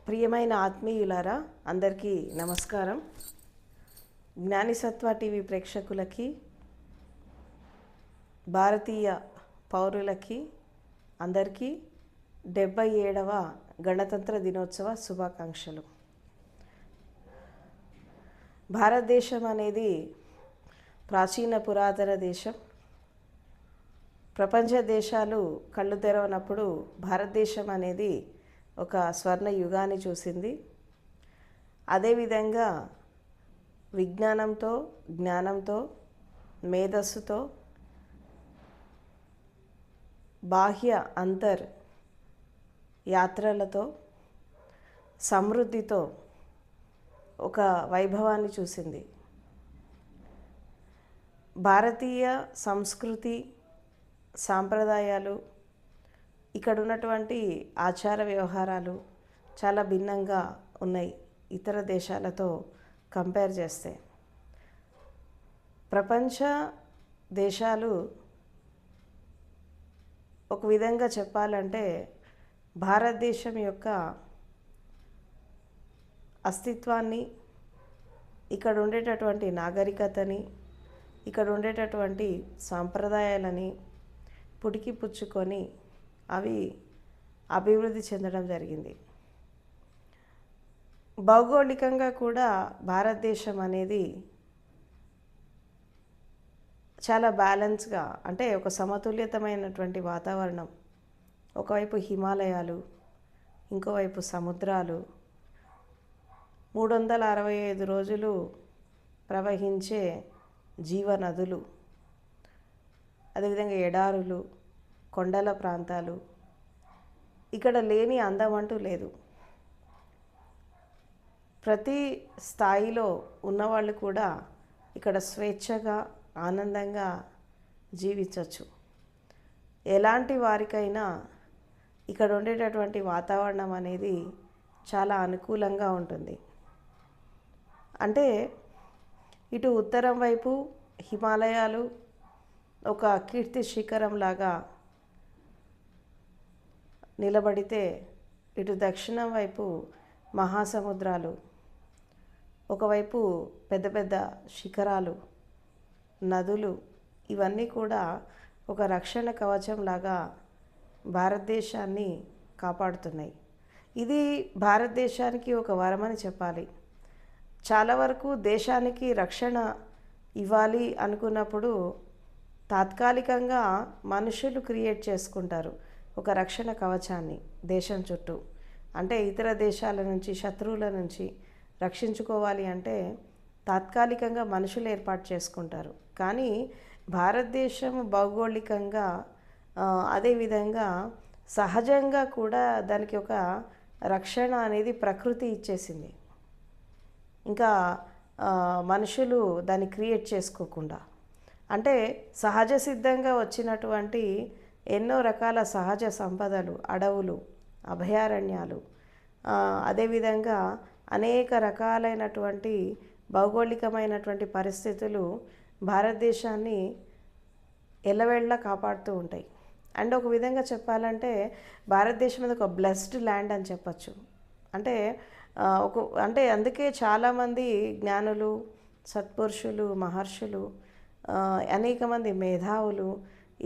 ప్రియమైన ఆత్మీయులారా, అందరికీ నమస్కారం. జ్ఞానిసత్వ టీవీ ప్రేక్షకులకి, భారతీయ పౌరులకి అందరికీ 77వ గణతంత్ర దినోత్సవ శుభాకాంక్షలు. భారతదేశం అనేది ప్రాచీన పురాతన దేశం. ప్రపంచ దేశాలు కళ్ళు తెరవనప్పుడు భారతదేశం అనేది ఒక స్వర్ణ యుగాన్ని చూసింది. అదేవిధంగా విజ్ఞానంతో, జ్ఞానంతో, మేధస్సుతో, బాహ్య అంతర్ యాత్రలతో, సమృద్ధితో ఒక వైభవాన్ని చూసింది. భారతీయ సంస్కృతి, సాంప్రదాయాలు, ఇక్కడ ఉన్నటువంటి ఆచార వ్యవహారాలు చాలా భిన్నంగా ఉన్నాయి ఇతర దేశాలతో కంపేర్ చేస్తే. ప్రపంచ దేశాలు ఒక విధంగా చెప్పాలంటే భారతదేశం యొక్క అస్తిత్వాన్ని, ఇక్కడ ఉండేటటువంటి నాగరికతని, ఇక్కడ ఉండేటటువంటి సాంప్రదాయాలని పుడికి పుచ్చుకొని అవి అభివృద్ధి చెందడం జరిగింది. భౌగోళికంగా కూడా భారతదేశం అనేది చాలా బ్యాలెన్స్గా, అంటే ఒక సమతుల్యతమైనటువంటి వాతావరణం. ఒకవైపు హిమాలయాలు, ఇంకోవైపు సముద్రాలు, 365 రోజులు ప్రవహించే జీవనదులు, అదేవిధంగా ఎడారులు, కొండల ప్రాంతాలు. ఇక్కడ లేని అందం అంటూ లేదు. ప్రతి స్థాయిలో ఉన్నవాళ్ళు కూడా ఇక్కడ స్వేచ్ఛగా, ఆనందంగా జీవించవచ్చు. ఎలాంటి వారికైనా ఇక్కడ ఉండేటటువంటి వాతావరణం అనేది చాలా అనుకూలంగా ఉంటుంది. అంటే ఇటు ఉత్తరం వైపు హిమాలయాలు ఒక కీర్తి శిఖరం లాగా నిలబడితే, ఇటు దక్షిణం వైపు మహాసముద్రాలు, ఒకవైపు పెద్ద పెద్ద శిఖరాలు, నదులు, ఇవన్నీ కూడా ఒక రక్షణ కవచం లాగా భారతదేశాన్ని కాపాడుతున్నాయి. ఇది భారతదేశానికి ఒక వరమని చెప్పాలి. చాలా వరకు దేశానికి రక్షణ ఇవ్వాలి అనుకున్నప్పుడు తాత్కాలికంగా మనుషులు క్రియేట్ చేసుకుంటారు ఒక రక్షణ కవచాన్ని దేశం చుట్టూ. అంటే ఇతర దేశాల నుంచి, శత్రువుల నుంచి రక్షించుకోవాలి అంటే తాత్కాలికంగా మనుషులు ఏర్పాటు చేసుకుంటారు. కానీ భారతదేశం భౌగోళికంగా, అదేవిధంగా సహజంగా కూడా దానికి ఒక రక్షణ అనేది ప్రకృతి ఇచ్చేసింది. ఇంకా మనుషులు దాన్ని క్రియేట్ చేసుకోకుండా, అంటే సహజ సిద్ధంగా వచ్చినటువంటి ఎన్నో రకాల సహజ సంపదలు, అడవులు, అభయారణ్యాలు, అదేవిధంగా అనేక రకాలైనటువంటి భౌగోళికమైనటువంటి పరిస్థితులు భారతదేశాన్ని ఎల్లవేళ్ళ కాపాడుతూ ఉంటాయి. అండ్ ఒక విధంగా చెప్పాలంటే భారతదేశం మీద ఒక బ్లెస్డ్ ల్యాండ్ అని చెప్పచ్చు. అంటే అంటే అందుకే చాలామంది జ్ఞానులు, సత్పురుషులు, మహర్షులు, అనేక మంది మేధావులు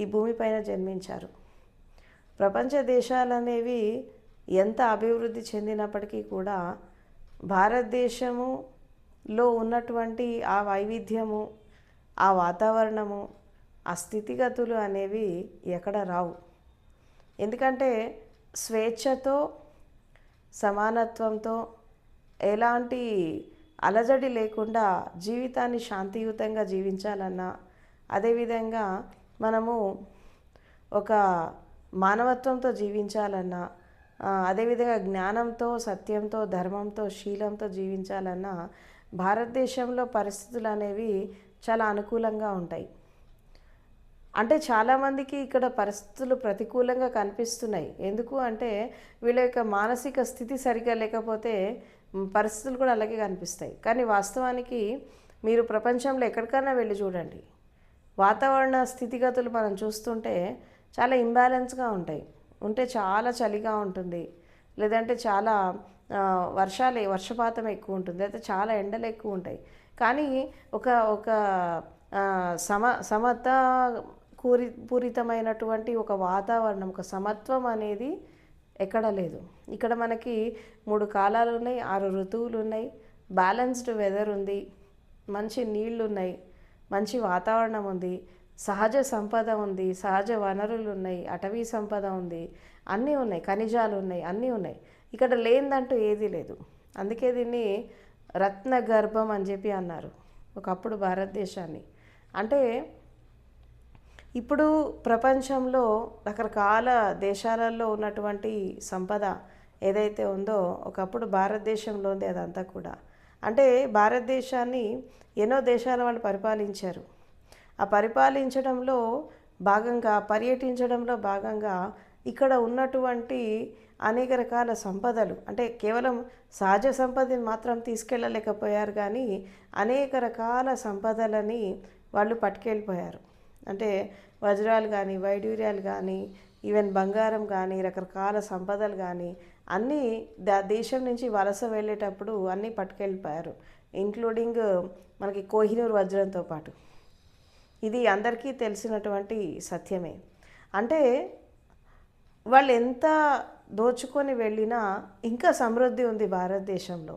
ఈ భూమిపైన జన్మించారు. ప్రపంచ దేశాలనేవి ఎంత అభివృద్ధి చెందినప్పటికీ కూడా భారతదేశములో ఉన్నటువంటి ఆ వైవిధ్యము, ఆ వాతావరణము, ఆ స్థితిగతులు అనేవి ఎక్కడ రావు. ఎందుకంటే స్వేచ్ఛతో, సమానత్వంతో, ఎలాంటి అలజడి లేకుండా జీవితాన్ని శాంతియుతంగా జీవించాలన్నా, అదేవిధంగా మనము ఒక మానవత్వంతో జీవించాలన్నా, అదేవిధంగా జ్ఞానంతో, సత్యంతో, ధర్మంతో, శీలంతో జీవించాలన్నా భారతదేశంలో పరిస్థితులు అనేవి చాలా అనుకూలంగా ఉంటాయి. అంటే చాలామందికి ఇక్కడ పరిస్థితులు ప్రతికూలంగా కనిపిస్తున్నాయి. ఎందుకు అంటే వీళ్ళ యొక్క మానసిక స్థితి సరిగ్గా లేకపోతే పరిస్థితులు కూడా అలాగే కనిపిస్తాయి. కానీ వాస్తవానికి మీరు ప్రపంచంలో ఎక్కడికైనా వెళ్ళి చూడండి, వాతావరణ స్థితిగతులు మనం చూస్తుంటే చాలా ఇంబ్యాలెన్స్గా ఉంటాయి. ఉంటే చాలా చలిగా ఉంటుంది, లేదంటే చాలా వర్షపాతం ఎక్కువ ఉంటుంది, అయితే చాలా ఎండలు ఎక్కువ ఉంటాయి. కానీ ఒక ఒక ఆ, సమత పూరితమైనటువంటి ఒక వాతావరణం, ఒక సమత్వం అనేది ఎక్కడ లేదు. ఇక్కడ మనకి 3 కాలాలు ఉన్నాయి, 6 ఋతువులు ఉన్నాయి, బ్యాలెన్స్డ్ వెదర్ ఉంది, మంచి నీళ్లు ఉన్నాయి, మంచి వాతావరణం ఉంది, సహజ సంపద ఉంది, సహజ వనరులు ఉన్నాయి, అటవీ సంపద ఉంది, అన్నీ ఉన్నాయి, ఖనిజాలు ఉన్నాయి, అన్నీ ఉన్నాయి. ఇక్కడ లేనిదంటూ ఏదీ లేదు. అందుకే దీన్ని రత్న గర్భం అని చెప్పి అన్నారు ఒకప్పుడు భారతదేశాన్ని. అంటే ఇప్పుడు ప్రపంచంలో రకరకాల దేశాలలో ఉన్నటువంటి సంపద ఏదైతే ఉందో ఒకప్పుడు భారతదేశంలో ఉంది అదంతా కూడా. అంటే భారతదేశాన్ని ఎన్నో దేశాల వాళ్ళు పరిపాలించారు. ఆ పరిపాలించడంలో భాగంగా, పర్యటించడంలో భాగంగా ఇక్కడ ఉన్నటువంటి అనేక రకాల సంపదలు, అంటే కేవలం సహజ సంపదని మాత్రం తీసుకెళ్ళలేకపోయారు, కానీ అనేక రకాల సంపదలని వాళ్ళు పట్టుకెళ్ళిపోయారు. అంటే వజ్రాలు కానీ, వైడూర్యాలు కానీ, ఈవెన్ బంగారం కానీ, రకరకాల సంపదలు కానీ అన్నీ దేశం నుంచి వలస వెళ్ళేటప్పుడు అన్నీ పట్టుకెళ్ళిపోయారు, ఇంక్లూడింగ్ మనకి కోహినూర్ వజ్రంతో పాటు. ఇది అందరికీ తెలిసినటువంటి సత్యమే. అంటే వాళ్ళు ఎంత దోచుకొని వెళ్ళినా ఇంకా సమృద్ధి ఉంది భారతదేశంలో,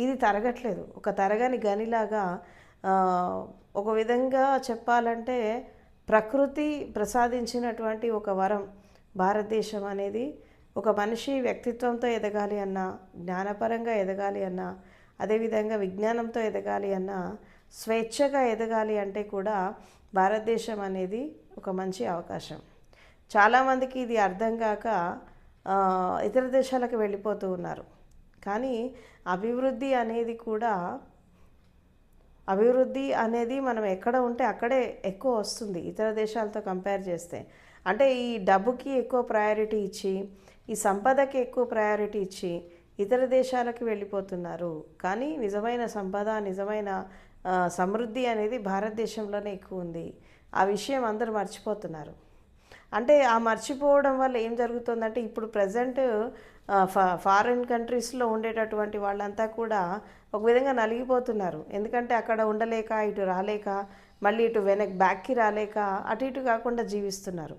ఇది తరగట్లేదు. ఒక తరగని గనిలాగా, ఒక విధంగా చెప్పాలంటే ప్రకృతి ప్రసాదించినటువంటి ఒక వరం భారతదేశం అనేది. ఒక మనిషి వ్యక్తిత్వంతో ఎదగాలి అన్నా, జ్ఞానపరంగా ఎదగాలి అన్నా, అదేవిధంగా విజ్ఞానంతో ఎదగాలి అన్నా, స్వేచ్ఛగా ఎదగాలి అంటే కూడా భారతదేశం అనేది ఒక మంచి అవకాశం. చాలామందికి ఇది అర్థం కాక ఇతర దేశాలకు వెళ్ళిపోతూ ఉన్నారు. కానీ అభివృద్ధి అనేది మనం ఎక్కడ ఉంటే అక్కడే ఎక్కువ వస్తుంది ఇతర దేశాలతో కంపేర్ చేస్తే. అంటే ఈ డబ్బుకి ఎక్కువ ప్రయారిటీ ఇచ్చి, ఈ సంపదకి ఎక్కువ ప్రయారిటీ ఇచ్చి ఇతర దేశాలకు వెళ్ళిపోతున్నారు. కానీ నిజమైన సంపద, నిజమైన సమృద్ధి అనేది భారతదేశంలోనే ఎక్కువ ఉంది. ఆ విషయం అందరూ మర్చిపోతున్నారు. అంటే ఆ మర్చిపోవడం వల్ల ఏం జరుగుతుందంటే ఇప్పుడు ప్రజెంట్ ఫారిన్ కంట్రీస్లో ఉండేటటువంటి వాళ్ళంతా కూడా ఒక విధంగా నలిగిపోతున్నారు. ఎందుకంటే అక్కడ ఉండలేక, ఇటు రాలేక, మళ్ళీ ఇటు బ్యాక్కి రాలేక, అటు ఇటు కాకుండా జీవిస్తున్నారు.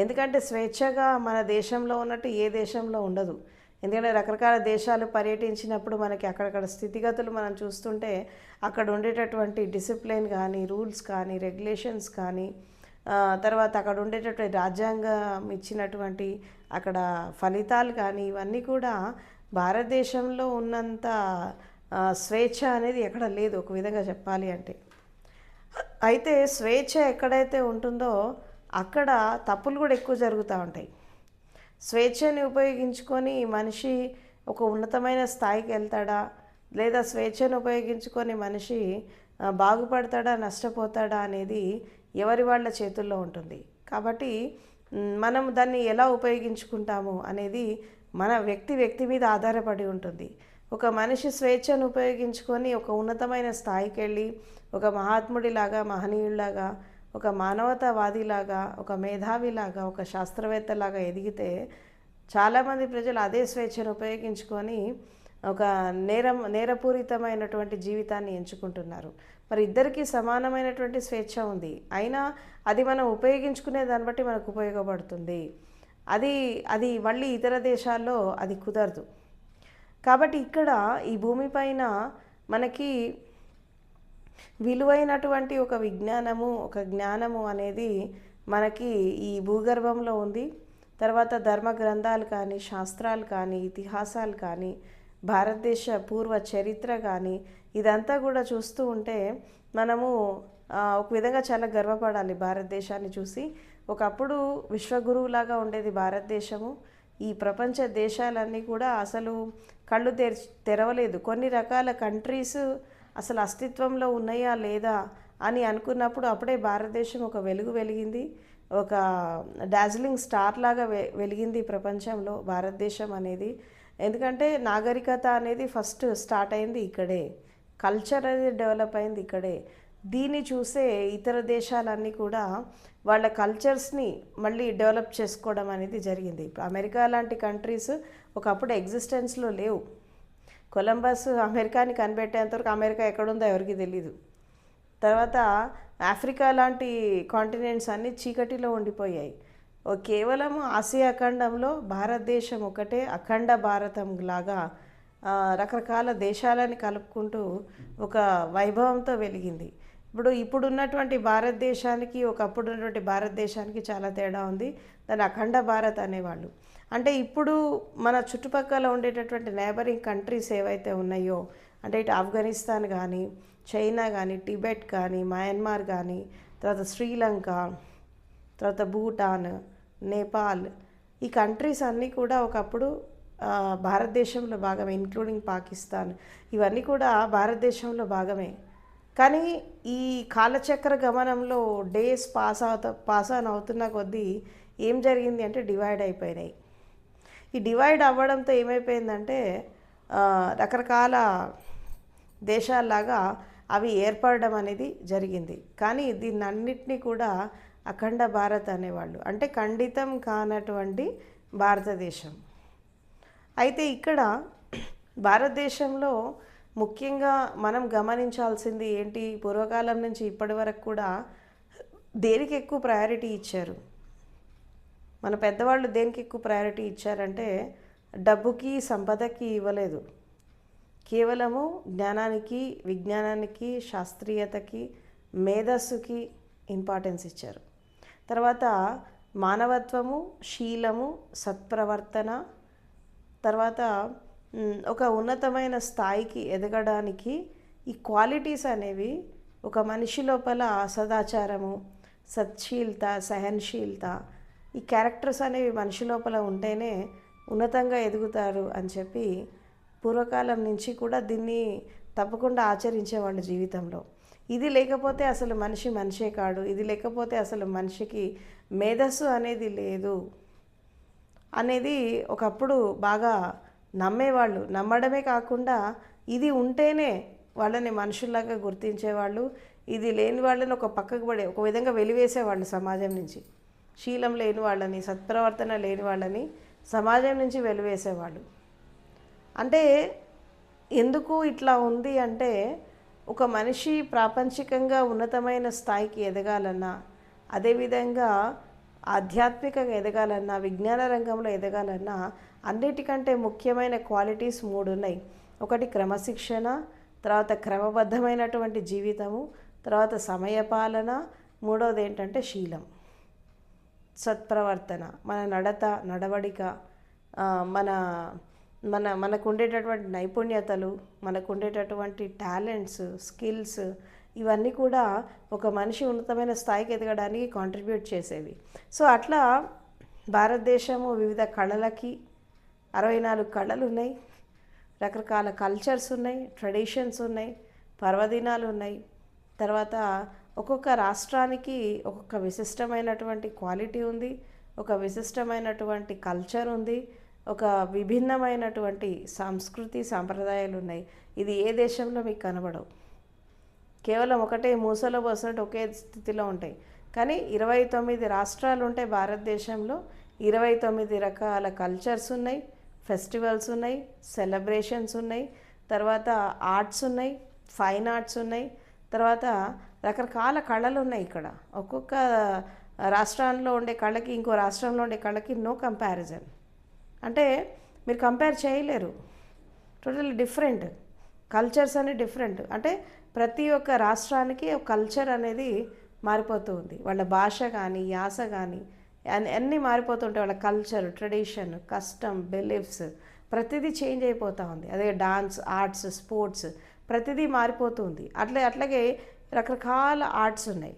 ఎందుకంటే స్వేచ్ఛగా మన దేశంలో ఉన్నట్టు ఏ దేశంలో ఉండదు. ఎందుకంటే రకరకాల దేశాలు పర్యటించినప్పుడు మనకి అక్కడక్కడ స్థితిగతులు మనం చూస్తుంటే అక్కడ ఉండేటటువంటి డిసిప్లిన్ కానీ, రూల్స్ కానీ, రెగ్యులేషన్స్ కానీ, తర్వాత అక్కడ ఉండేటటువంటి రాజ్యాంగం ఇచ్చినటువంటి అక్కడ ఫలితాలు కానీ, ఇవన్నీ కూడా భారతదేశంలో ఉన్నంత స్వేచ్ఛ అనేది ఎక్కడ లేదు ఒక విధంగా చెప్పాలి అంటే. అయితే స్వేచ్ఛ ఎక్కడైతే ఉంటుందో అక్కడ తప్పులు కూడా ఎక్కువ జరుగుతూ ఉంటాయి. స్వేచ్ఛని ఉపయోగించుకొని మనిషి ఒక ఉన్నతమైన స్థాయికి వెళ్తాడా, లేదా స్వేచ్ఛను ఉపయోగించుకొని మనిషి బాగుపడతాడా, నష్టపోతాడా అనేది ఎవరి వాళ్ళ చేతుల్లో ఉంటుంది. కాబట్టి మనం దాన్ని ఎలా ఉపయోగించుకుంటాము అనేది మన వ్యక్తి మీద ఆధారపడి ఉంటుంది. ఒక మనిషి స్వేచ్ఛను ఉపయోగించుకొని ఒక ఉన్నతమైన స్థాయికి వెళ్ళి ఒక మహాత్ముడిలాగా, మహనీయుడిలాగా, ఒక మానవతావాదిలాగా, ఒక మేధావిలాగా, ఒక శాస్త్రవేత్తలాగా ఎదిగితే చాలామంది ప్రజలు అదే స్వేచ్ఛను ఉపయోగించుకొని ఒక నేరపూరితమైనటువంటి జీవితాన్ని ఎంచుకుంటున్నారు. మరి ఇద్దరికీ సమానమైనటువంటి స్వేచ్ఛ ఉంది, అయినా అది మనం ఉపయోగించుకునే దాన్ని బట్టి మనకు ఉపయోగపడుతుంది. అది మళ్ళీ ఇతర దేశాల్లో అది కుదరదు. కాబట్టి ఇక్కడ ఈ భూమిపైన మనకి విలువైనటువంటి ఒక విజ్ఞానము, ఒక జ్ఞానము అనేది మనకి ఈ భూగర్భంలో ఉంది. తర్వాత ధర్మ గ్రంథాలు కానీ, శాస్త్రాలు కానీ, ఇతిహాసాలు కానీ, భారతదేశ పూర్వ చరిత్ర కానీ, ఇదంతా కూడా చూస్తూ ఉంటే మనము ఒక విధంగా చాలా గర్వపడాలి భారతదేశాన్ని చూసి. ఒకప్పుడు విశ్వగురువులాగా ఉండేది భారతదేశము. ఈ ప్రపంచ దేశాలన్నీ కూడా అసలు కళ్ళు తెరవలేదు. కొన్ని రకాల కంట్రీస్ అసలు అస్తిత్వంలో ఉన్నాయా లేదా అని అనుకున్నప్పుడు అప్పుడే భారతదేశం ఒక వెలుగు వెలిగింది, ఒక డార్జిలింగ్ స్టార్ లాగా వెలిగింది ప్రపంచంలో భారతదేశం అనేది. ఎందుకంటే నాగరికత అనేది ఫస్ట్ స్టార్ట్ అయింది ఇక్కడే, కల్చర్ అనేది డెవలప్ అయింది ఇక్కడే. దీన్ని చూసే ఇతర దేశాలన్నీ కూడా వాళ్ళ కల్చర్స్ని మళ్ళీ డెవలప్ చేసుకోవడం అనేది జరిగింది. ఇప్పుడు అమెరికా లాంటి కంట్రీస్ ఒకప్పుడు ఎగ్జిస్టెన్స్లో లేవు, కొలంబస్ అమెరికాని కనిపెట్టేంతవరకు అమెరికా ఎక్కడుందో ఎవరికి తెలీదు. తర్వాత ఆఫ్రికా లాంటి కాంటినెంట్స్ అన్నీ చీకటిలో ఉండిపోయాయి. కేవలం ఆసియా ఖండంలో భారతదేశం ఒకటే అఖండ భారతం లాగా రకరకాల దేశాలని కలుపుకుంటూ ఒక వైభవంతో వెలిగింది. ఇప్పుడున్నటువంటి భారతదేశానికి ఒకప్పుడు ఉన్నటువంటి భారతదేశానికి చాలా తేడా ఉంది. దాన్ని అఖండ భారత్ అనేవాళ్ళు. అంటే ఇప్పుడు మన చుట్టుపక్కల ఉండేటటువంటి నేబరింగ్ కంట్రీస్ ఏవైతే ఉన్నాయో, అంటే ఇటు ఆఫ్ఘనిస్తాన్ కానీ, చైనా కానీ, టిబెట్ కానీ, మయన్మార్ కానీ, తర్వాత శ్రీలంక, తర్వాత భూటాన్, నేపాల్, ఈ కంట్రీస్ అన్నీ కూడా ఒకప్పుడు భారతదేశంలో భాగమే. ఇంక్లూడింగ్ పాకిస్తాన్, ఇవన్నీ కూడా భారతదేశంలో భాగమే. కానీ ఈ కాలచక్ర గమనంలో డేస్ పాస్ ఆన్ అవుతున్న కొద్దీ ఏం జరిగింది అంటే డివైడ్ అయిపోయినాయి. ఈ డివైడ్ అవ్వడంతో ఏమైపోయిందంటే రకరకాల దేశాల్లాగా అవి ఏర్పడడం అనేది జరిగింది. కానీ దీన్నన్నిటినీ కూడా అఖండ భారత్ అనేవాళ్ళు, అంటే ఖండితం కానటువంటి భారతదేశం. అయితే ఇక్కడ భారతదేశంలో ముఖ్యంగా మనం గమనించాల్సింది ఏంటి, పూర్వకాలం నుంచి ఇప్పటి వరకు కూడా దేనికి ఎక్కువ ప్రయారిటీ ఇచ్చారు? మన పెద్దవాళ్ళు దేనికి ఎక్కువ ప్రయారిటీ ఇచ్చారంటే డబ్బుకి, సంపదకి ఇవ్వలేదు. కేవలము జ్ఞానానికి, విజ్ఞానానికి, శాస్త్రీయతకి, మేధస్సుకి ఇంపార్టెన్స్ ఇచ్చారు. తర్వాత మానవత్వము, శీలము, సత్ప్రవర్తన, తర్వాత ఒక ఉన్నతమైన స్థాయికి ఎదగడానికి ఈ క్వాలిటీస్ అనేవి ఒక మనిషి లోపల సదాచారము, సత్శీలత, సహనశీలత, ఈ క్యారెక్టర్స్ అనేవి మనిషి లోపల ఉంటేనే ఉన్నతంగా ఎదుగుతారు అని చెప్పి పూర్వకాలం నుంచి కూడా దీన్ని తప్పకుండా ఆచరించేవాళ్ళు జీవితంలో. ఇది లేకపోతే అసలు మనిషే కాడు, ఇది లేకపోతే అసలు మనిషికి మేధస్సు అనేది లేదు అనేది ఒకప్పుడు బాగా నమ్మేవాళ్ళు. నమ్మడమే కాకుండా ఇది ఉంటేనే వాళ్ళని మనుషుల్లాగా గుర్తించేవాళ్ళు. ఇది లేని వాళ్ళని ఒక పక్కకు పడే ఒక విధంగా వెలివేసేవాళ్ళు సమాజం నుంచి. శీలం లేని వాళ్ళని, సత్ప్రవర్తన లేని వాళ్ళని సమాజం నుంచి వెలివేసేవాళ్ళు. అంటే ఎందుకు ఇట్లా ఉంది అంటే, ఒక మనిషి ప్రాపంచికంగా ఉన్నతమైన స్థాయికి ఎదగాలన్నా, అదేవిధంగా ఆధ్యాత్మికంగా ఎదగాలన్నా, విజ్ఞాన రంగంలో ఎదగాలన్నా అన్నిటికంటే ముఖ్యమైన క్వాలిటీస్ 3 ఉన్నాయి. ఒకటి క్రమశిక్షణ, తర్వాత క్రమబద్ధమైనటువంటి జీవితము, తర్వాత సమయపాలన, మూడవది ఏంటంటే శీలం, సత్ప్రవర్తన, మన నడవడిక, మన మన మనకు ఉండేటటువంటి నైపుణ్యతలు, మనకు ఉండేటటువంటి టాలెంట్స్, స్కిల్స్, ఇవన్నీ కూడా ఒక మనిషి ఉన్నతమైన స్థాయికి ఎదగడానికి కాంట్రిబ్యూట్ చేసేవి. సో అట్లా భారతదేశము వివిధ కళలకి 64 కళలు ఉన్నాయి, రకరకాల కల్చర్స్ ఉన్నాయి, ట్రెడిషన్స్ ఉన్నాయి, పర్వదినాలు ఉన్నాయి. తర్వాత ఒక్కొక్క రాష్ట్రానికి ఒక్కొక్క విశిష్టమైనటువంటి క్వాలిటీ ఉంది, ఒక విశిష్టమైనటువంటి కల్చర్ ఉంది, ఒక విభిన్నమైనటువంటి సంస్కృతి, సాంప్రదాయాలు ఉన్నాయి. ఇది ఏ దేశంలో మీకు కనబడవు. కేవలం ఒకటే మూసలో పోసినట్టు ఒకే స్థితిలో ఉంటాయి. కానీ 29 రాష్ట్రాలు ఉంటాయి భారతదేశంలో. 29 రకాల కల్చర్స్ ఉన్నాయి, ఫెస్టివల్స్ ఉన్నాయి, సెలబ్రేషన్స్ ఉన్నాయి, తర్వాత ఆర్ట్స్ ఉన్నాయి, ఫైన్ ఆర్ట్స్ ఉన్నాయి, తర్వాత రకరకాల కళలు ఉన్నాయి. ఇక్కడ ఒక్కొక్క రాష్ట్రంలో ఉండే కళకి ఇంకో రాష్ట్రంలో ఉండే కళకి నో కంపారిజన్. అంటే మీరు కంపేర్ చేయలేరు. టోటల్ డిఫరెంట్ కల్చర్స్ అన్ని డిఫరెంట్. అంటే ప్రతి ఒక్క రాష్ట్రానికి ఒక కల్చర్ అనేది మారిపోతూ ఉంది. వాళ్ళ భాష కానీ, యాస కానీ అన్నీ మారిపోతుంటాయి. వాళ్ళ కల్చర్, ట్రెడిషన్, కస్టమ్, బిలీఫ్స్ ప్రతిదీ చేంజ్ అయిపోతూ ఉంది. అదే డాన్స్, ఆర్ట్స్, స్పోర్ట్స్ ప్రతిదీ మారిపోతుంది. అట్లాగే రకరకాల ఆర్ట్స్ ఉన్నాయి.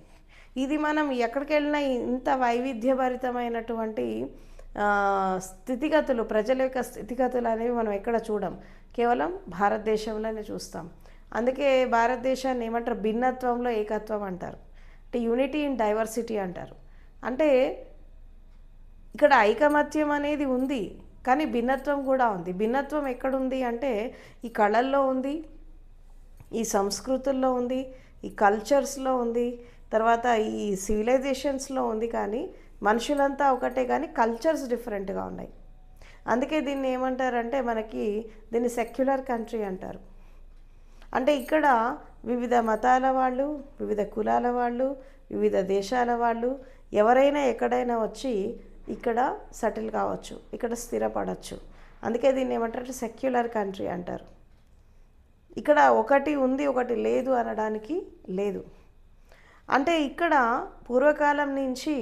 ఇది మనం ఎక్కడికి వెళ్ళినా ఇంత వైవిధ్యభరితమైనటువంటి స్థితిగతులు, ప్రజల యొక్క స్థితిగతులు అనేవి మనం ఎక్కడ చూడం, కేవలం భారతదేశంలోనే చూస్తాం. అందుకే భారతదేశాన్ని ఏమంటారు, భిన్నత్వంలో ఏకత్వం అంటారు. అంటే యూనిటీ ఇన్ డైవర్సిటీ అంటారు. అంటే ఇక్కడ ఐకమత్యం అనేది ఉంది, కానీ భిన్నత్వం కూడా ఉంది. భిన్నత్వం ఎక్కడుంది అంటే ఈ కళల్లో ఉంది, ఈ సంస్కృతుల్లో ఉంది, ఈ కల్చర్స్లో ఉంది, తర్వాత ఈ సివిలైజేషన్స్లో ఉంది. కానీ మనుషులంతా ఒకటే, కానీ కల్చర్స్ డిఫరెంట్గా ఉన్నాయి. అందుకే దీన్ని ఏమంటారంటే మనకి దీన్ని సెక్యులర్ కంట్రీ అంటారు. అంటే ఇక్కడ వివిధ మతాల వాళ్ళు, వివిధ కులాల వాళ్ళు, వివిధ దేశాల వాళ్ళు ఎవరైనా ఎక్కడైనా వచ్చి ఇక్కడ సెటిల్ కావచ్చు, ఇక్కడ స్థిరపడవచ్చు. అందుకే దీన్ని ఏమంటారంటే సెక్యులర్ కంట్రీ అంటారు. ఇక్కడ ఒకటి ఉంది ఒకటి లేదు అనడానికి లేదు. అంటే ఇక్కడ పూర్వకాలం నుంచి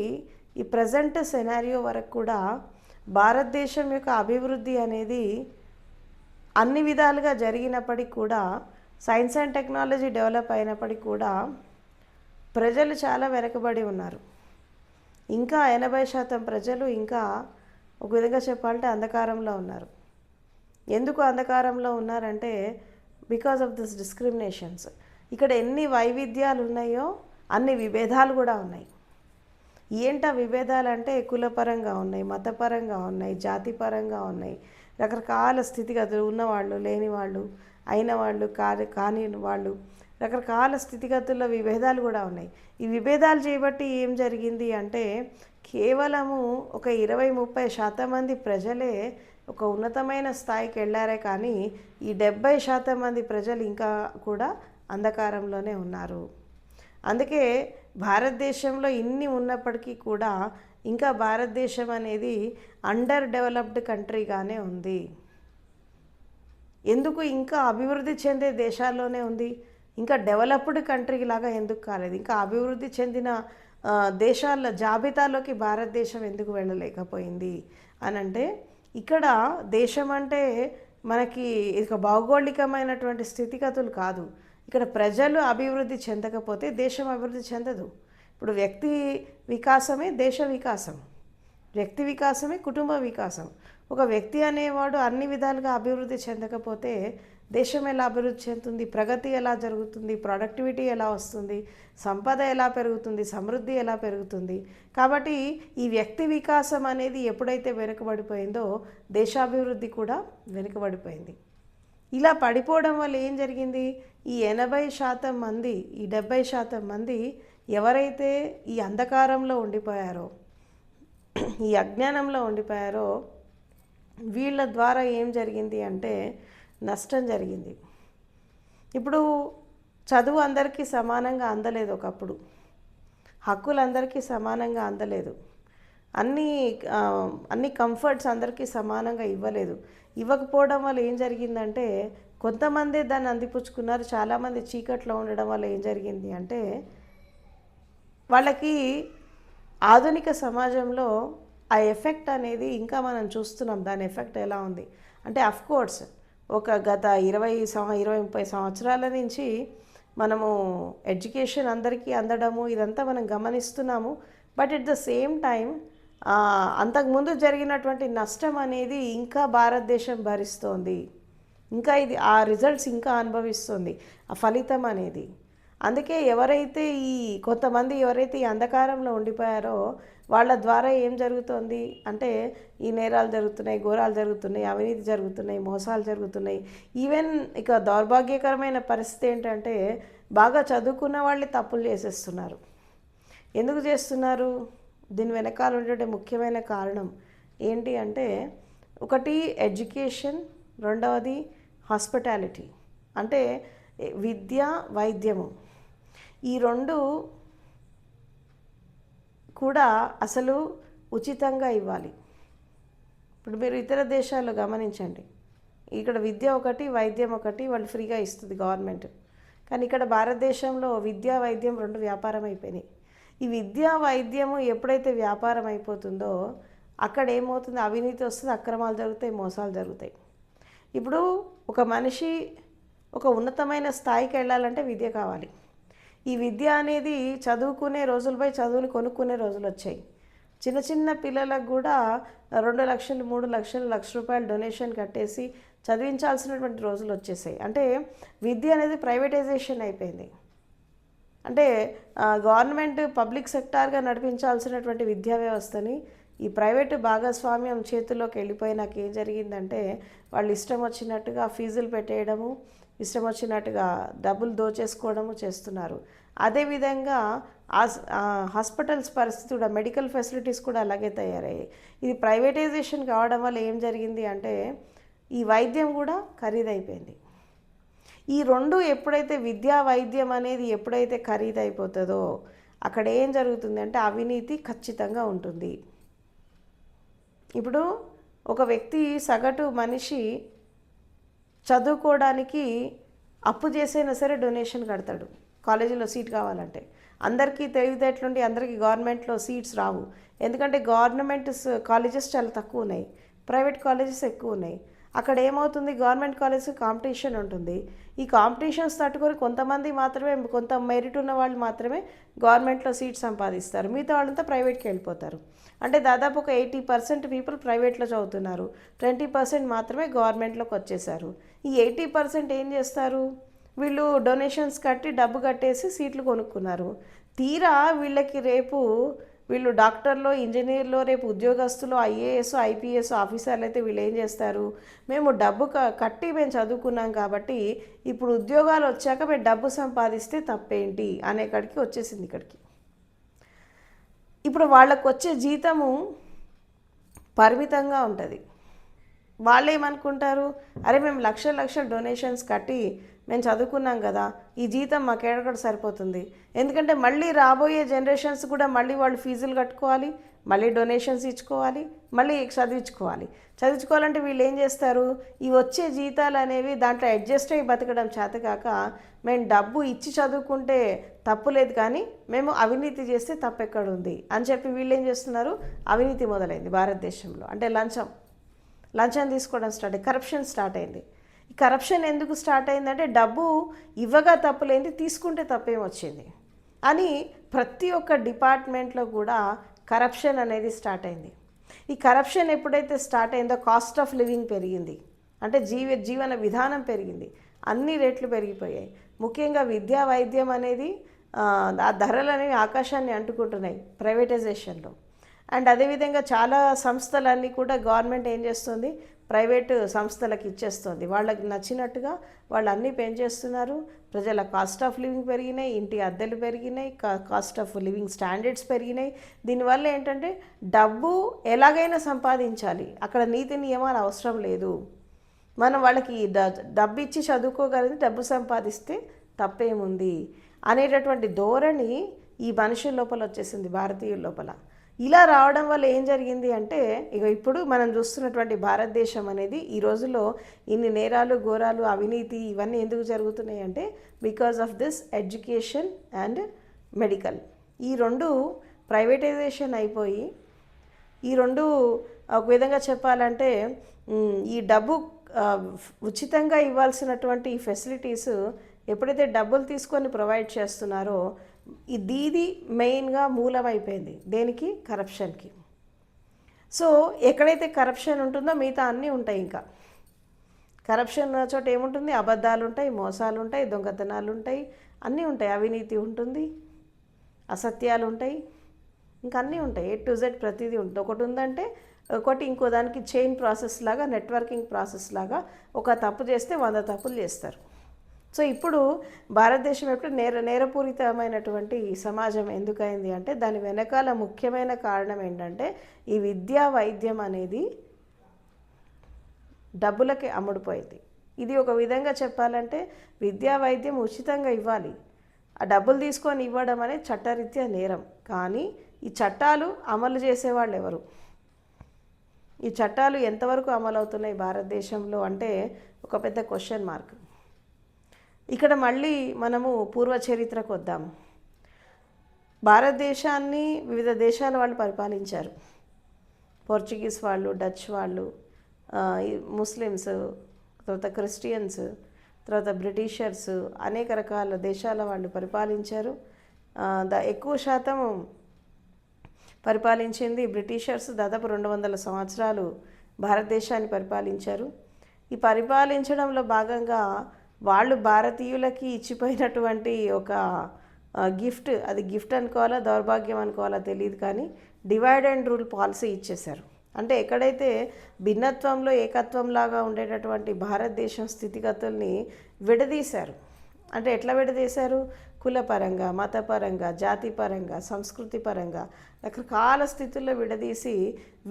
ఈ ప్రజెంట్ సెనారియో వరకు కూడా భారతదేశం యొక్క అభివృద్ధి అనేది అన్ని విధాలుగా జరిగినప్పటికీ కూడా, సైన్స్ అండ్ టెక్నాలజీ డెవలప్ అయినప్పటికీ కూడా ప్రజలు చాలా వెనకబడి ఉన్నారు. ఇంకా 80% ప్రజలు ఇంకా ఒక విధంగా చెప్పాలంటే అంధకారంలో ఉన్నారు. ఎందుకు అంధకారంలో ఉన్నారంటే బికాజ్ ఆఫ్ దిస్ డిస్క్రిమినేషన్స్. ఇక్కడ ఎన్ని వైవిధ్యాలు ఉన్నాయో అన్ని విభేదాలు కూడా ఉన్నాయి. ఏంటా విభేదాలు అంటే కులపరంగా ఉన్నాయి, మతపరంగా ఉన్నాయి, జాతిపరంగా ఉన్నాయి. రకరకాల స్థితిగతులు ఉన్నవాళ్ళు, లేని వాళ్ళు, అయిన వాళ్ళు, కాని వాళ్ళు, రకరకాల స్థితిగతుల్లో విభేదాలు కూడా ఉన్నాయి. ఈ విభేదాలు చేయబట్టి ఏం జరిగింది అంటే కేవలము ఒక 20-30% మంది ప్రజలే ఒక ఉన్నతమైన స్థాయికి వెళ్ళారే కానీ ఈ 70% మంది ప్రజలు ఇంకా కూడా అంధకారంలోనే ఉన్నారు. అందుకే భారతదేశంలో ఇన్ని ఉన్నప్పటికీ కూడా ఇంకా భారతదేశం అనేది అండర్ డెవలప్డ్ కంట్రీగానే ఉంది. ఎందుకు ఇంకా అభివృద్ధి చెందే దేశాల్లోనే ఉంది, ఇంకా డెవలప్డ్ కంట్రీ లాగా ఎందుకు కాలేదు? ఇంకా అభివృద్ధి చెందిన దేశాల జాబితాలోకి భారతదేశం ఎందుకు వెళ్ళలేకపోయింది అని అంటే, ఇక్కడ దేశం అంటే మనకి ఇక భౌగోళికమైనటువంటి స్థితిగతులు కాదు. ఇక్కడ ప్రజలు అభివృద్ధి చెందకపోతే దేశం అభివృద్ధి చెందదు. ఇప్పుడు వ్యక్తి వికాసమే దేశ వికాసం, వ్యక్తి వికాసమే కుటుంబ వికాసం. ఒక వ్యక్తి అనేవాడు అన్ని విధాలుగా అభివృద్ధి చెందకపోతే దేశం ఎలా అభివృద్ధి చెందుతుంది, ప్రగతి ఎలా జరుగుతుంది, ప్రొడక్టివిటీ ఎలా వస్తుంది, సంపద ఎలా పెరుగుతుంది, సమృద్ధి ఎలా పెరుగుతుంది? కాబట్టి ఈ వ్యక్తి వికాసం అనేది ఎప్పుడైతే వెనుకబడిపోయిందో దేశాభివృద్ధి కూడా వెనుకబడిపోయింది. ఇలా పడిపోవడం వల్ల ఏం జరిగింది? ఈ 80% మంది, ఈ 70% మంది ఎవరైతే ఈ అంధకారంలో ఉండిపోయారో, ఈ అజ్ఞానంలో ఉండిపోయారో, వీళ్ళ ద్వారా ఏం జరిగింది అంటే నష్టం జరిగింది. ఇప్పుడు చదువు అందరికీ సమానంగా అందలేదు, ఒకప్పుడు హక్కులు అందరికీ సమానంగా అందలేదు, అన్ని కంఫర్ట్స్ అందరికీ సమానంగా ఇవ్వలేదు. ఇవ్వకపోవడం వల్ల ఏం జరిగిందంటే కొంతమంది దాన్ని అందిపుచ్చుకున్నారు, చాలామంది చీకట్లో ఉండడం వల్ల ఏం జరిగింది అంటే వాళ్ళకి ఆధునిక సమాజంలో ఆ ఎఫెక్ట్ అనేది ఇంకా మనం చూస్తున్నాం. దాని ఎఫెక్ట్ ఎలా ఉంది అంటే అఫ్కోర్స్ ఒక గత 20-30 సంవత్సరాల నుంచి మనము ఎడ్యుకేషన్ అందరికీ అందడము ఇదంతా మనం గమనిస్తున్నాము. But at the same time అంతకుముందు జరిగినటువంటి నష్టం అనేది ఇంకా భారతదేశం భరిస్తోంది. ఇంకా ఇది ఆ రిజల్ట్స్ ఇంకా అనుభవిస్తుంది, ఆ ఫలితం అనేది. అందుకే కొంతమంది ఎవరైతే ఈ అంధకారంలో ఉండిపోయారో వాళ్ళ ద్వారా ఏం జరుగుతోంది అంటే ఈ నేరాలు జరుగుతున్నాయి, ఘోరాలు జరుగుతున్నాయి, అవినీతి జరుగుతున్నాయి, మోసాలు జరుగుతున్నాయి. ఈవెన్ ఇక దౌర్భాగ్యకరమైన పరిస్థితి ఏంటంటే బాగా చదువుకున్న వాళ్ళే తప్పులు చేసేస్తున్నారు. ఎందుకు చేస్తున్నారు? దీని వెనకాల ఉండే ముఖ్యమైన కారణం ఏంటి అంటే ఒకటి ఎడ్యుకేషన్, రెండవది హాస్పిటాలిటీ, అంటే విద్య, వైద్యము. ఈ రెండు కూడా అసలు ఉచితంగా ఇవ్వాలి. ఇప్పుడు మీరు ఇతర దేశాల్లో గమనించండి, ఇక్కడ విద్య ఒకటి, వైద్యం ఒకటి వాళ్ళు ఫ్రీగా ఇస్తుంది గవర్నమెంట్. కానీ ఇక్కడ భారతదేశంలో విద్య, వైద్యం రెండు వ్యాపారం అయిపోయినాయి. ఈ విద్యా వైద్యము ఎప్పుడైతే వ్యాపారం అయిపోతుందో అక్కడ ఏమవుతుంది? అవినీతి వస్తుంది, అక్రమాలు జరుగుతాయి, మోసాలు జరుగుతాయి. ఇప్పుడు ఒక మనిషి ఒక ఉన్నతమైన స్థాయికి వెళ్ళాలంటే విద్య కావాలి. ఈ విద్య అనేది చదువుకునే రోజులపై చదువుని కొనుక్కునే రోజులు వచ్చాయి. చిన్న చిన్న పిల్లలకు కూడా 2 లక్షలు, 3 లక్షలు, ₹1,00,000 డొనేషన్ కట్టేసి చదివించాల్సినటువంటి రోజులు వచ్చేసాయి. అంటే విద్య అనేది ప్రైవేటైజేషన్ అయిపోయింది. అంటే గవర్నమెంట్ పబ్లిక్ సెక్టార్గా నడిపించాల్సినటువంటి విద్యా వ్యవస్థని ఈ ప్రైవేటు భాగస్వామ్యం చేతుల్లోకి వెళ్ళిపోయినాక ఏం జరిగిందంటే వాళ్ళు ఇష్టం వచ్చినట్టుగా ఫీజులు పెట్టేయడము, ఇష్టం వచ్చినట్టుగా డబ్బులు దోచేసుకోవడము చేస్తున్నారు. అదేవిధంగా హాస్పిటల్స్ పరిస్థితి కూడా, మెడికల్ ఫెసిలిటీస్ కూడా అలాగే తయారయ్యాయి. ఇది ప్రైవేటైజేషన్ కావడం వల్ల ఏం జరిగింది అంటే ఈ వైద్యం కూడా ఖరీదైపోయింది. ఈ రెండు ఎప్పుడైతే విద్యా వైద్యం అనేది ఎప్పుడైతే ఖరీదైపోతుందో అక్కడ ఏం జరుగుతుంది అంటే అవినీతి ఖచ్చితంగా ఉంటుంది. ఇప్పుడు ఒక వ్యక్తి, సగటు మనిషి చదువుకోవడానికి అప్పు చేసైనా సరే డొనేషన్ కడతాడు కాలేజీలో సీట్ కావాలంటే. అందరికీ తెలివితేటలుండి అందరికీ గవర్నమెంట్లో సీట్స్ రావు. ఎందుకంటే గవర్నమెంట్ కాలేజెస్ చాలా తక్కువ ఉన్నాయి, ప్రైవేట్ కాలేజెస్ ఎక్కువ ఉన్నాయి. అక్కడ ఏమవుతుంది, గవర్నమెంట్ కాలేజ్కి కాంపిటీషన్ ఉంటుంది. ఈ కాంపిటీషన్స్ తట్టుకొని కొంతమంది మాత్రమే, కొంత మెరిట్ ఉన్న వాళ్ళు మాత్రమే గవర్నమెంట్లో సీట్ సంపాదిస్తారు, మిగతా వాళ్ళంతా ప్రైవేట్కి వెళ్ళిపోతారు. అంటే దాదాపు ఒక 80% పీపుల్ ప్రైవేట్లో చదువుతున్నారు, 20% మాత్రమే గవర్నమెంట్లోకి వచ్చేసారు. ఈ 80% ఏం చేస్తారు, వీళ్ళు డొనేషన్స్ కట్టి డబ్బు కట్టేసి సీట్లు కొనుక్కున్నారు. తీరా వీళ్ళకి రేపు వీళ్ళు డాక్టర్లో, ఇంజనీర్లో, రేపు ఉద్యోగస్తులు, ఐఏఎస్, ఐపీఎస్ ఆఫీసర్లు అయితే వీళ్ళు ఏం చేస్తారు, మేము డబ్బు కట్టి మేము చదువుకున్నాం కాబట్టి ఇప్పుడు ఉద్యోగాలు వచ్చాక మేము డబ్బు సంపాదిస్తే తప్పేంటి అనే కాడికి వచ్చేసింది ఇక్కడికి. ఇప్పుడు వాళ్ళకు వచ్చే జీతము పరిమితంగా ఉంటుంది. వాళ్ళు ఏమనుకుంటారు, అరే మేము లక్షల డొనేషన్స్ కట్టి మేము చదువుకున్నాం కదా, ఈ జీతం మాకు ఎక్కడ సరిపోతుంది. ఎందుకంటే మళ్ళీ రాబోయే జనరేషన్స్ కూడా మళ్ళీ వాళ్ళు ఫీజులు కట్టుకోవాలి, మళ్ళీ డొనేషన్స్ ఇచ్చుకోవాలి, మళ్ళీ చదివించుకోవాలంటే వీళ్ళు ఏం చేస్తారు, ఈ వచ్చే జీతాలు అనేవి దాంట్లో అడ్జస్ట్ అయ్యి బతకడం చేతకాక మేము డబ్బు ఇచ్చి చదువుకుంటే తప్పు లేదు కానీ మేము అవినీతి చేస్తే తప్పెక్కడుంది అని చెప్పి వీళ్ళు ఏం చేస్తున్నారు, అవినీతి మొదలైంది భారతదేశంలో. అంటే లంచం తీసుకోవడం స్టార్ట్ అయ్యి కరప్షన్ స్టార్ట్ అయింది. ఈ కరప్షన్ ఎందుకు స్టార్ట్ అయిందంటే డబ్బు ఇవ్వగా తప్పులేంది, తీసుకుంటే తప్పేం వచ్చింది అని ప్రతి ఒక్క డిపార్ట్మెంట్లో కూడా కరప్షన్ అనేది స్టార్ట్ అయింది. ఈ కరప్షన్ ఎప్పుడైతే స్టార్ట్ అయిందో కాస్ట్ ఆఫ్ లివింగ్ పెరిగింది, అంటే జీవన విధానం పెరిగింది, అన్ని రేట్లు పెరిగిపోయాయి. ముఖ్యంగా విద్యా వైద్యం అనేది ఆ ధరలు అనేవి ఆకాశాన్ని అంటుకుంటున్నాయి ప్రైవేటైజేషన్లో. అండ్ అదేవిధంగా చాలా సంస్థలన్నీ కూడా గవర్నమెంట్ ఏం చేస్తుంది, ప్రైవేటు సంస్థలకు ఇచ్చేస్తుంది. వాళ్ళకి నచ్చినట్టుగా వాళ్ళు అన్నీ పెంచేస్తున్నారు. ప్రజల కాస్ట్ ఆఫ్ లివింగ్ పెరిగినాయి, ఇంటి అద్దెలు పెరిగినాయి, కాస్ట్ ఆఫ్ లివింగ్ స్టాండర్డ్స్ పెరిగినాయి. దీనివల్ల ఏంటంటే డబ్బు ఎలాగైనా సంపాదించాలి, అక్కడ నీతి నియమాలు అవసరం లేదు. మనం వాళ్ళకి డబ్బు ఇచ్చి చదువుకోగలిగి డబ్బు సంపాదిస్తే తప్పేముంది అనేటటువంటి ధోరణి ఈ మనుషుల లోపల వచ్చేసింది, భారతీయుల లోపల. ఇలా రావడం వల్ల ఏం జరిగింది అంటే ఇప్పుడు మనం చూస్తున్నటువంటి భారతదేశం అనేది ఈ రోజుల్లో ఇన్ని నేరాలు, ఘోరాలు, అవినీతి ఇవన్నీ ఎందుకు జరుగుతున్నాయి అంటే because of this education and medical. ఈ రెండు ప్రైవేటైజేషన్ అయిపోయి, ఈ రెండు ఒక విధంగా చెప్పాలంటే ఈ డబ్బు ఉచితంగా ఇవ్వాల్సినటువంటి ఈ ఫెసిలిటీస్ ఎప్పుడైతే డబ్బులు తీసుకొని ప్రొవైడ్ చేస్తున్నారో ఇది మెయిన్గా మూలమైపోయింది దేనికి, కరప్షన్కి. సో ఎక్కడైతే కరప్షన్ ఉంటుందో మిగతా అన్నీ ఉంటాయి. ఇంకా కరప్షన్ చోట ఏముంటుంది, అబద్ధాలు ఉంటాయి, మోసాలు ఉంటాయి, దొంగతనాలు ఉంటాయి, అన్నీ ఉంటాయి, అవినీతి ఉంటుంది, అసత్యాలు ఉంటాయి, ఇంకా అన్నీ ఉంటాయి. A to Z ప్రతిదీ ఉంటుంది. ఒకటి ఉందంటే ఒకటి ఇంకో దానికి చైన్ ప్రాసెస్ లాగా, నెట్వర్కింగ్ ప్రాసెస్ లాగా ఒక తప్పు చేస్తే 100 తప్పులు చేస్తారు. సో ఇప్పుడు భారతదేశం ఎప్పుడు నేరపూరితమైనటువంటి సమాజం ఎందుకైంది అంటే దాని వెనకాల ముఖ్యమైన కారణం ఏంటంటే ఈ విద్యా వైద్యం అనేది డబ్బులకి అమ్ముడుపోయింది. ఇది ఒక విధంగా చెప్పాలంటే విద్యా వైద్యం ఉచితంగా ఇవ్వాలి, ఆ డబ్బులు తీసుకొని ఇవ్వడం అనేది చట్టరీత్యా నేరం. కానీ ఈ చట్టాలు అమలు చేసేవాళ్ళు ఎవరు, ఈ చట్టాలు ఎంతవరకు అమలు అవుతున్నాయి భారతదేశంలో అంటే ఒక పెద్ద క్వశ్చన్ మార్క్. ఇక్కడ మళ్ళీ మనము పూర్వ చరిత్రకు వద్దాం. భారతదేశాన్ని వివిధ దేశాల వాళ్ళు పరిపాలించారు. పోర్చుగీస్ వాళ్ళు, డచ్ వాళ్ళు, ముస్లిమ్స్, తర్వాత క్రిస్టియన్స్, తర్వాత బ్రిటిషర్స్, అనేక రకాల దేశాల వాళ్ళు పరిపాలించారు. ఎక్కువ శాతం పరిపాలించింది బ్రిటిషర్స్. దాదాపు 200 సంవత్సరాలు భారతదేశాన్ని పరిపాలించారు. ఈ పరిపాలించడంలో భాగంగా వాళ్ళు భారతీయులకి ఇచ్చిపోయినటువంటి ఒక గిఫ్ట్, అది గిఫ్ట్ అనుకోవాలా దౌర్భాగ్యం అనుకోవాలా తెలియదు, కానీ డివైడ్ అండ్ రూల్ పాలసీ ఇచ్చేశారు. అంటే ఎక్కడైతే భిన్నత్వంలో ఏకత్వంలాగా ఉండేటటువంటి భారతదేశం స్థితిగతుల్ని విడదీశారు. అంటే ఎట్లా విడదీశారు? కులపరంగా, మతపరంగా, జాతిపరంగా, సంస్కృతి పరంగా రకరకాల స్థితుల్లో విడదీసి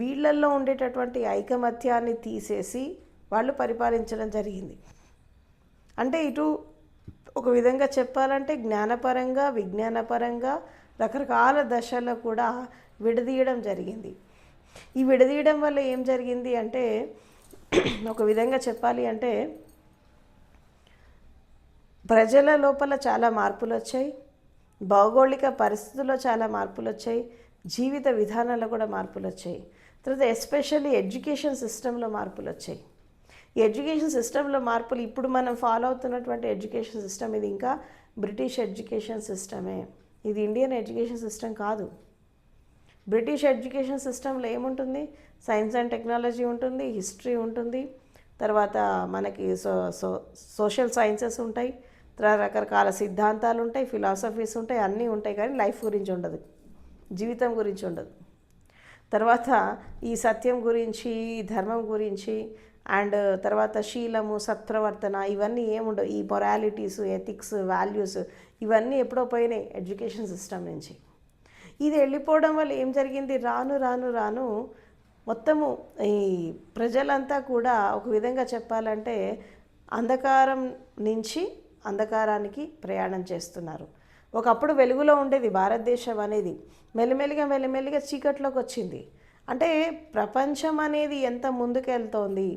వీళ్ళల్లో ఉండేటటువంటి ఐకమత్యాన్ని తీసేసి వాళ్ళు పరిపాలించడం జరిగింది. అంటే ఇటు ఒక విధంగా చెప్పాలంటే జ్ఞానపరంగా, విజ్ఞానపరంగా రకరకాల దశల్లో కూడా విడదీయడం జరిగింది. ఈ విడదీయడం వల్ల ఏం జరిగింది అంటే ఒక విధంగా చెప్పాలి అంటే ప్రజల లోపల చాలా మార్పులు వచ్చాయి, భౌగోళిక పరిస్థితుల్లో చాలా మార్పులు వచ్చాయి, జీవిత విధానాల్లో కూడా మార్పులు వచ్చాయి. తర్వాత ఎస్పెషల్లీ ఎడ్యుకేషన్ సిస్టంలో మార్పులు వచ్చాయి. ఈ ఎడ్యుకేషన్ సిస్టంలో మార్పులు ఇప్పుడు మనం ఫాలో అవుతున్నటువంటి ఎడ్యుకేషన్ సిస్టమ్ ఇది ఇంకా బ్రిటిష్ ఎడ్యుకేషన్ సిస్టమే, ఇది ఇండియన్ ఎడ్యుకేషన్ సిస్టమ్ కాదు. బ్రిటిష్ ఎడ్యుకేషన్ సిస్టంలో ఏముంటుంది? సైన్స్ అండ్ టెక్నాలజీ ఉంటుంది, హిస్టరీ ఉంటుంది, తర్వాత మనకి సోషల్ సైన్సెస్ ఉంటాయి, తర్వాత రకరకాల సిద్ధాంతాలు ఉంటాయి, ఫిలాసఫీస్ ఉంటాయి, అన్నీ ఉంటాయి. కానీ లైఫ్ గురించి ఉండదు, జీవితం గురించి ఉండదు. తర్వాత ఈ సత్యం గురించి, ధర్మం గురించి, అండ్ తర్వాత శీలము, సత్ప్రవర్తన, ఇవన్నీ ఏముండవు. ఈ మొరాలిటీస్, ఎథిక్స్, వాల్యూస్ ఇవన్నీ ఎప్పుడో పోయినాయి ఎడ్యుకేషన్ సిస్టమ్ నుంచి. ఇది వెళ్ళిపోవడం వల్ల ఏం జరిగింది? రాను రాను రాను మొత్తము ఈ ప్రజలంతా కూడా ఒక విధంగా చెప్పాలంటే అంధకారం నుంచి అంధకారానికి ప్రయాణం చేస్తున్నారు. ఒకప్పుడు వెలుగులో ఉండేది భారతదేశం అనేది, మెల్లిమెల్లిగా చీకట్లోకి వచ్చింది. అంటే ప్రపంచం అనేది ఎంత ముందుకెళ్తోంది,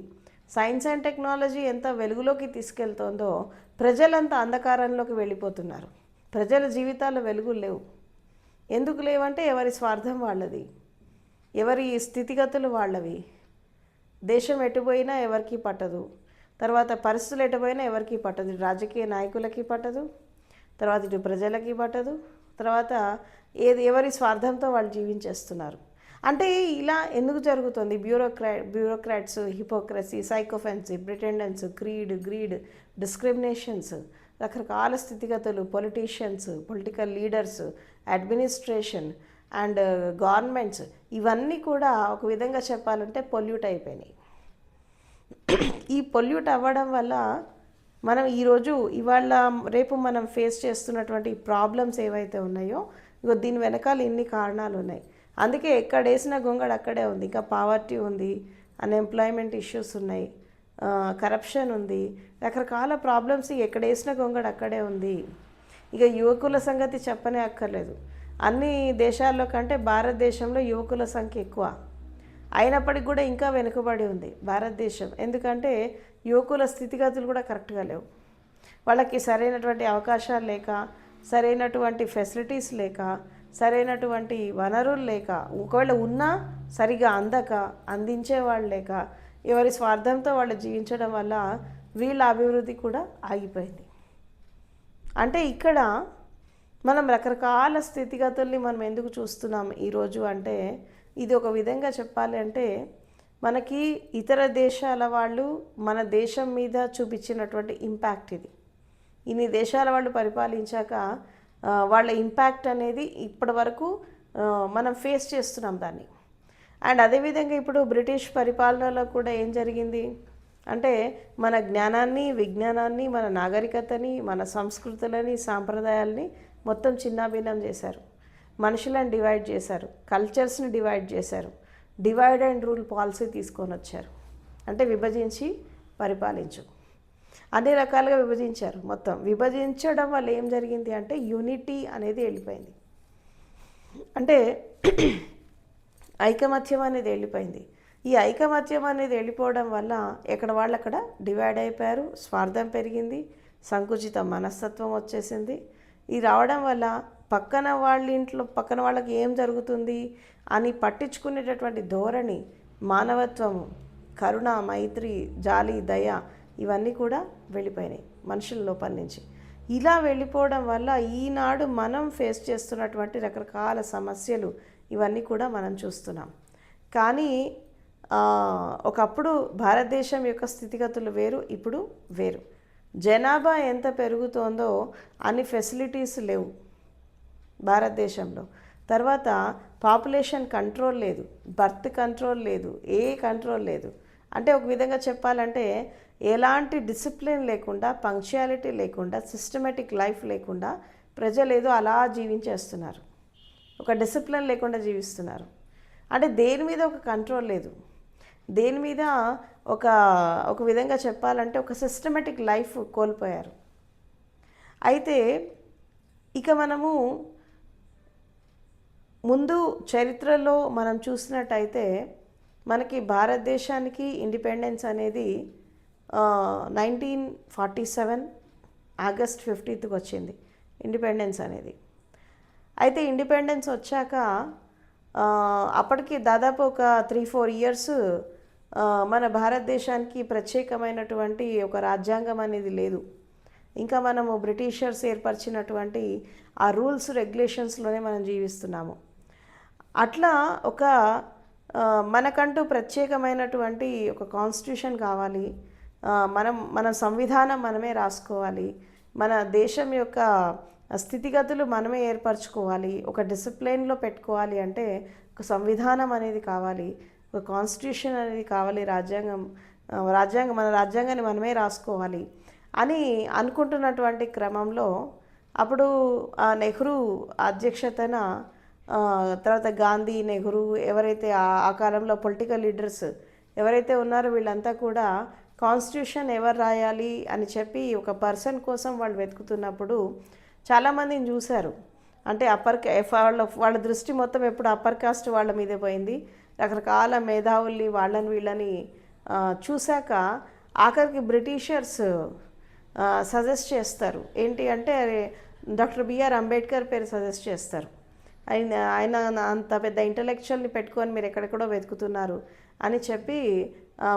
సైన్స్ అండ్ టెక్నాలజీ ఎంత వెలుగులోకి తీసుకెళ్తోందో ప్రజలంతా అంధకారంలోకి వెళ్ళిపోతున్నారు. ప్రజల జీవితాల్లో వెలుగులు లేవు. ఎందుకు లేవంటే ఎవరి స్వార్థం వాళ్ళది, ఎవరి స్థితిగతులు వాళ్ళవి. దేశం ఎటుపోయినా ఎవరికి పట్టదు, తర్వాత పరిస్థితులు ఎటుపోయినా ఎవరికి పట్టదు. రాజకీయ నాయకులకి పట్టదు, తర్వాత ఇటు ప్రజలకి పట్టదు, తర్వాత ఎవరి స్వార్థంతో వాళ్ళు జీవించేస్తున్నారు. అంటే ఇలా ఎందుకు జరుగుతుంది? బ్యూరోక్రాట్స్, హిపోక్రసీ, సైకోఫెన్సీ, ప్రిటెండెన్స్, గ్రీడ్, డిస్క్రిమినేషన్స్, రకరకాల స్థితిగతులు, politicians, political leaders, administration and governments ఇవన్నీ కూడా ఒక విధంగా చెప్పాలంటే పొల్యూట్ అయిపోయినాయి. ఈ పొల్యూట్ అవ్వడం వల్ల మనం ఇవాళ రేపు మనం ఫేస్ చేస్తున్నటువంటి ప్రాబ్లమ్స్ ఏవైతే ఉన్నాయో దీని వెనకాల ఇన్ని కారణాలు ఉన్నాయి. అందుకే ఎక్కడ వేసిన గొంగడు అక్కడే ఉంది. ఇంకా పావర్టీ ఉంది, అన్ఎంప్లాయ్మెంట్ ఇష్యూస్ ఉన్నాయి, కరప్షన్ ఉంది, రకరకాల ప్రాబ్లమ్స్ ఎక్కడ వేసిన గొంగడు అక్కడే ఉంది. ఇక యువకుల సంగతి చెప్పనే అక్కర్లేదు. అన్ని దేశాల్లో కంటే భారతదేశంలో యువకుల సంఖ్య ఎక్కువ, అయినప్పటికీ కూడా ఇంకా వెనుకబడి ఉంది భారతదేశం. ఎందుకంటే యువకుల స్థితిగతులు కూడా కరెక్ట్గా లేవు. వాళ్ళకి సరైనటువంటి అవకాశాలు లేక, సరైనటువంటి ఫెసిలిటీస్ లేక, సరైనటువంటి వనరులు లేక, ఒకవేళ ఉన్నా సరిగా అందించేవాళ్ళు లేక, ఎవరి స్వార్థంతో వాళ్ళు జీవించడం వల్ల వీళ్ళ అభివృద్ధి కూడా ఆగిపోయింది. అంటే ఇక్కడ మనం రకరకాల స్థితిగతుల్ని మనం ఎందుకు చూస్తున్నాం ఈరోజు అంటే ఇది ఒక విధంగా చెప్పాలి అంటే మనకి ఇతర దేశాల వాళ్ళు మన దేశం మీద చూపించినటువంటి ఇంపాక్ట్ ఇది. ఇన్ని దేశాల వాళ్ళు పరిపాలించాక వాళ్ళ ఇంపాక్ట్ అనేది ఇప్పటి వరకు మనం ఫేస్ చేస్తున్నాం దాన్ని. అండ్ అదేవిధంగా ఇప్పుడు బ్రిటిష్ పరిపాలనలో కూడా ఏం జరిగింది అంటే మన జ్ఞానాన్ని, విజ్ఞానాన్ని, మన నాగరికతని, మన సంస్కృతులని, సాంప్రదాయాల్ని మొత్తం చిన్నాభిన్నం చేశారు. మనుషులను డివైడ్ చేశారు, కల్చర్స్ని డివైడ్ చేశారు, డివైడ్ అండ్ రూల్ పాలసీ తీసుకొని వచ్చారు. అంటే విభజించి పరిపాలించు, అన్ని రకాలుగా విభజించారు. మొత్తం విభజించడం వల్ల ఏం జరిగింది అంటే యూనిటీ అనేది వెళ్ళిపోయింది. అంటే ఐకమత్యం అనేది వెళ్ళిపోయింది. ఈ ఐకమత్యం అనేది వెళ్ళిపోవడం వల్ల ఎక్కడ వాళ్ళు అక్కడ డివైడ్ అయిపోయారు, స్వార్థం పెరిగింది, సంకుచిత మనస్తత్వం వచ్చేసింది. ఇది రావడం వల్ల పక్కన వాళ్ళకి ఏం జరుగుతుంది అని పట్టించుకునేటటువంటి ధోరణి, మానవత్వము, కరుణ, మైత్రి, జాలి, దయ ఇవన్నీ కూడా వెళ్ళిపోయినాయి మనుషుల లోపల నుంచి. ఇలా వెళ్ళిపోవడం వల్ల ఈనాడు మనం ఫేస్ చేస్తున్నటువంటి రకరకాల సమస్యలు ఇవన్నీ కూడా మనం చూస్తున్నాం. కానీ ఒకప్పుడు భారతదేశం యొక్క స్థితిగతులు వేరు, ఇప్పుడు వేరు. జనాభా ఎంత పెరుగుతోందో అన్ని ఫెసిలిటీస్ లేవు భారతదేశంలో. తర్వాత పాపులేషన్ కంట్రోల్ లేదు, బర్త్ కంట్రోల్ లేదు, ఏ కంట్రోల్ లేదు. అంటే ఒక విధంగా చెప్పాలంటే ఎలాంటి డిసిప్లిన్ లేకుండా, పంక్చువాలిటీ లేకుండా, సిస్టమేటిక్ లైఫ్ లేకుండా ప్రజలు ఏదో అలా జీవించేస్తున్నారు. ఒక డిసిప్లిన్ లేకుండా జీవిస్తున్నారు. అంటే దేని మీద ఒక కంట్రోల్ లేదు, దేని మీద ఒక ఒక విధంగా చెప్పాలంటే ఒక సిస్టమేటిక్ లైఫ్ కోల్పోయారు. అయితే ఇక మనము ముందు చరిత్రలో మనం చూసినట్టయితే మనకి భారతదేశానికి ఇండిపెండెన్స్ అనేది 1947 ఆగస్ట్ 15th వచ్చింది ఇండిపెండెన్స్ అనేది. అయితే ఇండిపెండెన్స్ వచ్చాక అప్పటికి దాదాపు ఒక 3-4 ఇయర్స్ మన భారతదేశానికి ప్రత్యేకమైనటువంటి ఒక రాజ్యాంగం అనేది లేదు. ఇంకా మనము బ్రిటిషర్స్ ఏర్పరిచినటువంటి ఆ రూల్స్ రెగ్యులేషన్స్లోనే మనం జీవిస్తున్నాము. అట్లా ఒక మనకంటూ ప్రత్యేకమైనటువంటి ఒక కాన్స్టిట్యూషన్ కావాలి, మన సంవిధానం మనమే రాసుకోవాలి, మన దేశం యొక్క స్థితిగతులు మనమే ఏర్పరచుకోవాలి, ఒక డిసిప్లిన్లో పెట్టుకోవాలి అంటే ఒక సంవిధానం అనేది కావాలి, ఒక కాన్స్టిట్యూషన్ అనేది కావాలి, మన రాజ్యాంగాన్ని మనమే రాసుకోవాలి అని అనుకుంటున్నటువంటి క్రమంలో అప్పుడు నెహ్రూ అధ్యక్షతన తర్వాత గాంధీ, నెహ్రూ ఎవరైతే ఆ కాలంలో పొలిటికల్ లీడర్స్ ఎవరైతే ఉన్నారో వీళ్ళంతా కూడా కాన్స్టిట్యూషన్ ఎవరు రాయాలి అని చెప్పి ఒక పర్సన్ కోసం వాళ్ళు వెతుకుతున్నప్పుడు చాలామందిని చూశారు. అంటే వాళ్ళ దృష్టి మొత్తం ఎప్పుడు అప్పర్ కాస్ట్ వాళ్ళ మీదే పోయింది. రకరకాల మేధావుల్ని వాళ్ళని వీళ్ళని చూశాక ఆఖరికి బ్రిటిషర్స్ సజెస్ట్ చేస్తారు. ఏంటి అంటే డాక్టర్ బిఆర్ అంబేద్కర్ పేరు సజెస్ట్ చేస్తారు. ఆయన అంత పెద్ద ఇంటలెక్చువల్ని పెట్టుకొని మీరు ఎక్కడెక్కడో వెతుకుతున్నారు అని చెప్పి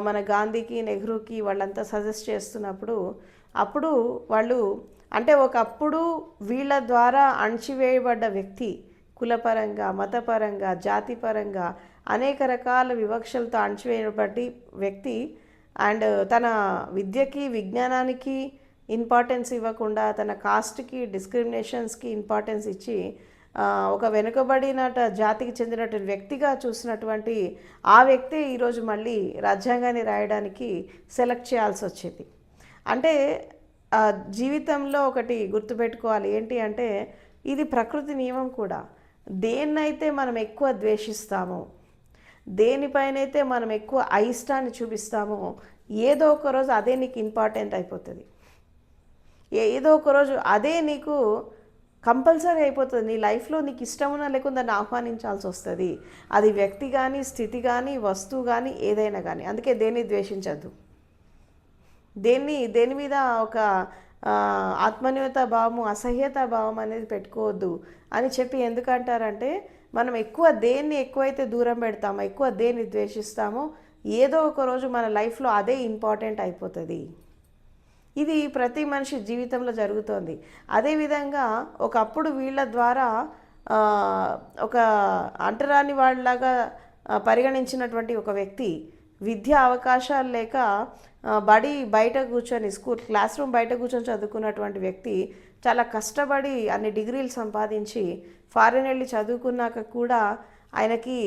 మన గాంధీకి, నెహ్రూకి వాళ్ళంతా సజెస్ట్ చేస్తున్నప్పుడు అప్పుడు వాళ్ళు అంటే ఒకప్పుడు వీళ్ళ ద్వారా అణచివేయబడ్డ వ్యక్తి, కులపరంగా, మతపరంగా, జాతిపరంగా అనేక రకాల వివక్షలతో అణచివేయబడి వ్యక్తి అండ్ తన విద్యకి, విజ్ఞానానికి ఇంపార్టెన్స్ ఇవ్వకుండా తన కాస్ట్కి, డిస్క్రిమినేషన్స్కి ఇంపార్టెన్స్ ఇచ్చి ఒక వెనుకబడిన జాతికి చెందినటువంటి వ్యక్తిగా చూసినటువంటి ఆ వ్యక్తి ఈరోజు మళ్ళీ రాజ్యాంగాన్ని రాయడానికి సెలెక్ట్ చేయాల్సి వచ్చింది. అంటే జీవితంలో ఒకటి గుర్తుపెట్టుకోవాలి, ఏంటి అంటే ఇది ప్రకృతి నియమం కూడా. దేన్నైతే మనం ఎక్కువ ద్వేషిస్తామో, దేనిపైనైతే మనం ఎక్కువ అయిష్టాన్ని చూపిస్తామో ఏదో ఒక రోజు అదే నీకు ఇంపార్టెంట్ అయిపోతుంది. ఏదో ఒక రోజు అదే నీకు కంపల్సరీ అయిపోతుంది. నీ లైఫ్లో నీకు ఇష్టమున్నా లేకుండా దాన్ని ఆహ్వానించాల్సి వస్తుంది. అది వ్యక్తి కానీ, స్థితి కానీ, వస్తువు కానీ, ఏదైనా కానీ. అందుకే దేన్ని ద్వేషించద్దు, దేని మీద ఒక ఆత్మన్యూనతా భావము, అసహ్యతా భావం అనేది పెట్టుకోవద్దు అని చెప్పి ఎందుకంటారంటే మనం దేన్ని ఎక్కువైతే దూరం పెడతామో, ఎక్కువ దేన్ని ద్వేషిస్తామో ఏదో ఒక రోజు మన లైఫ్లో అదే ఇంపార్టెంట్ అయిపోతుంది. ఇది ప్రతి మనిషి జీవితంలో జరుగుతోంది. అదేవిధంగా ఒకప్పుడు వీళ్ళ ద్వారా ఒక అంటరాని వాళ్ళలాగా పరిగణించినటువంటి ఒక వ్యక్తి విద్యా అవకాశాలు లేక బయట కూర్చొని క్లాస్ రూమ్ బయట కూర్చొని చదువుకున్నటువంటి వ్యక్తి చాలా కష్టపడి అన్ని డిగ్రీలు సంపాదించి ఫారెన్ వెళ్ళి చదువుకున్నాక కూడా ఆయనకి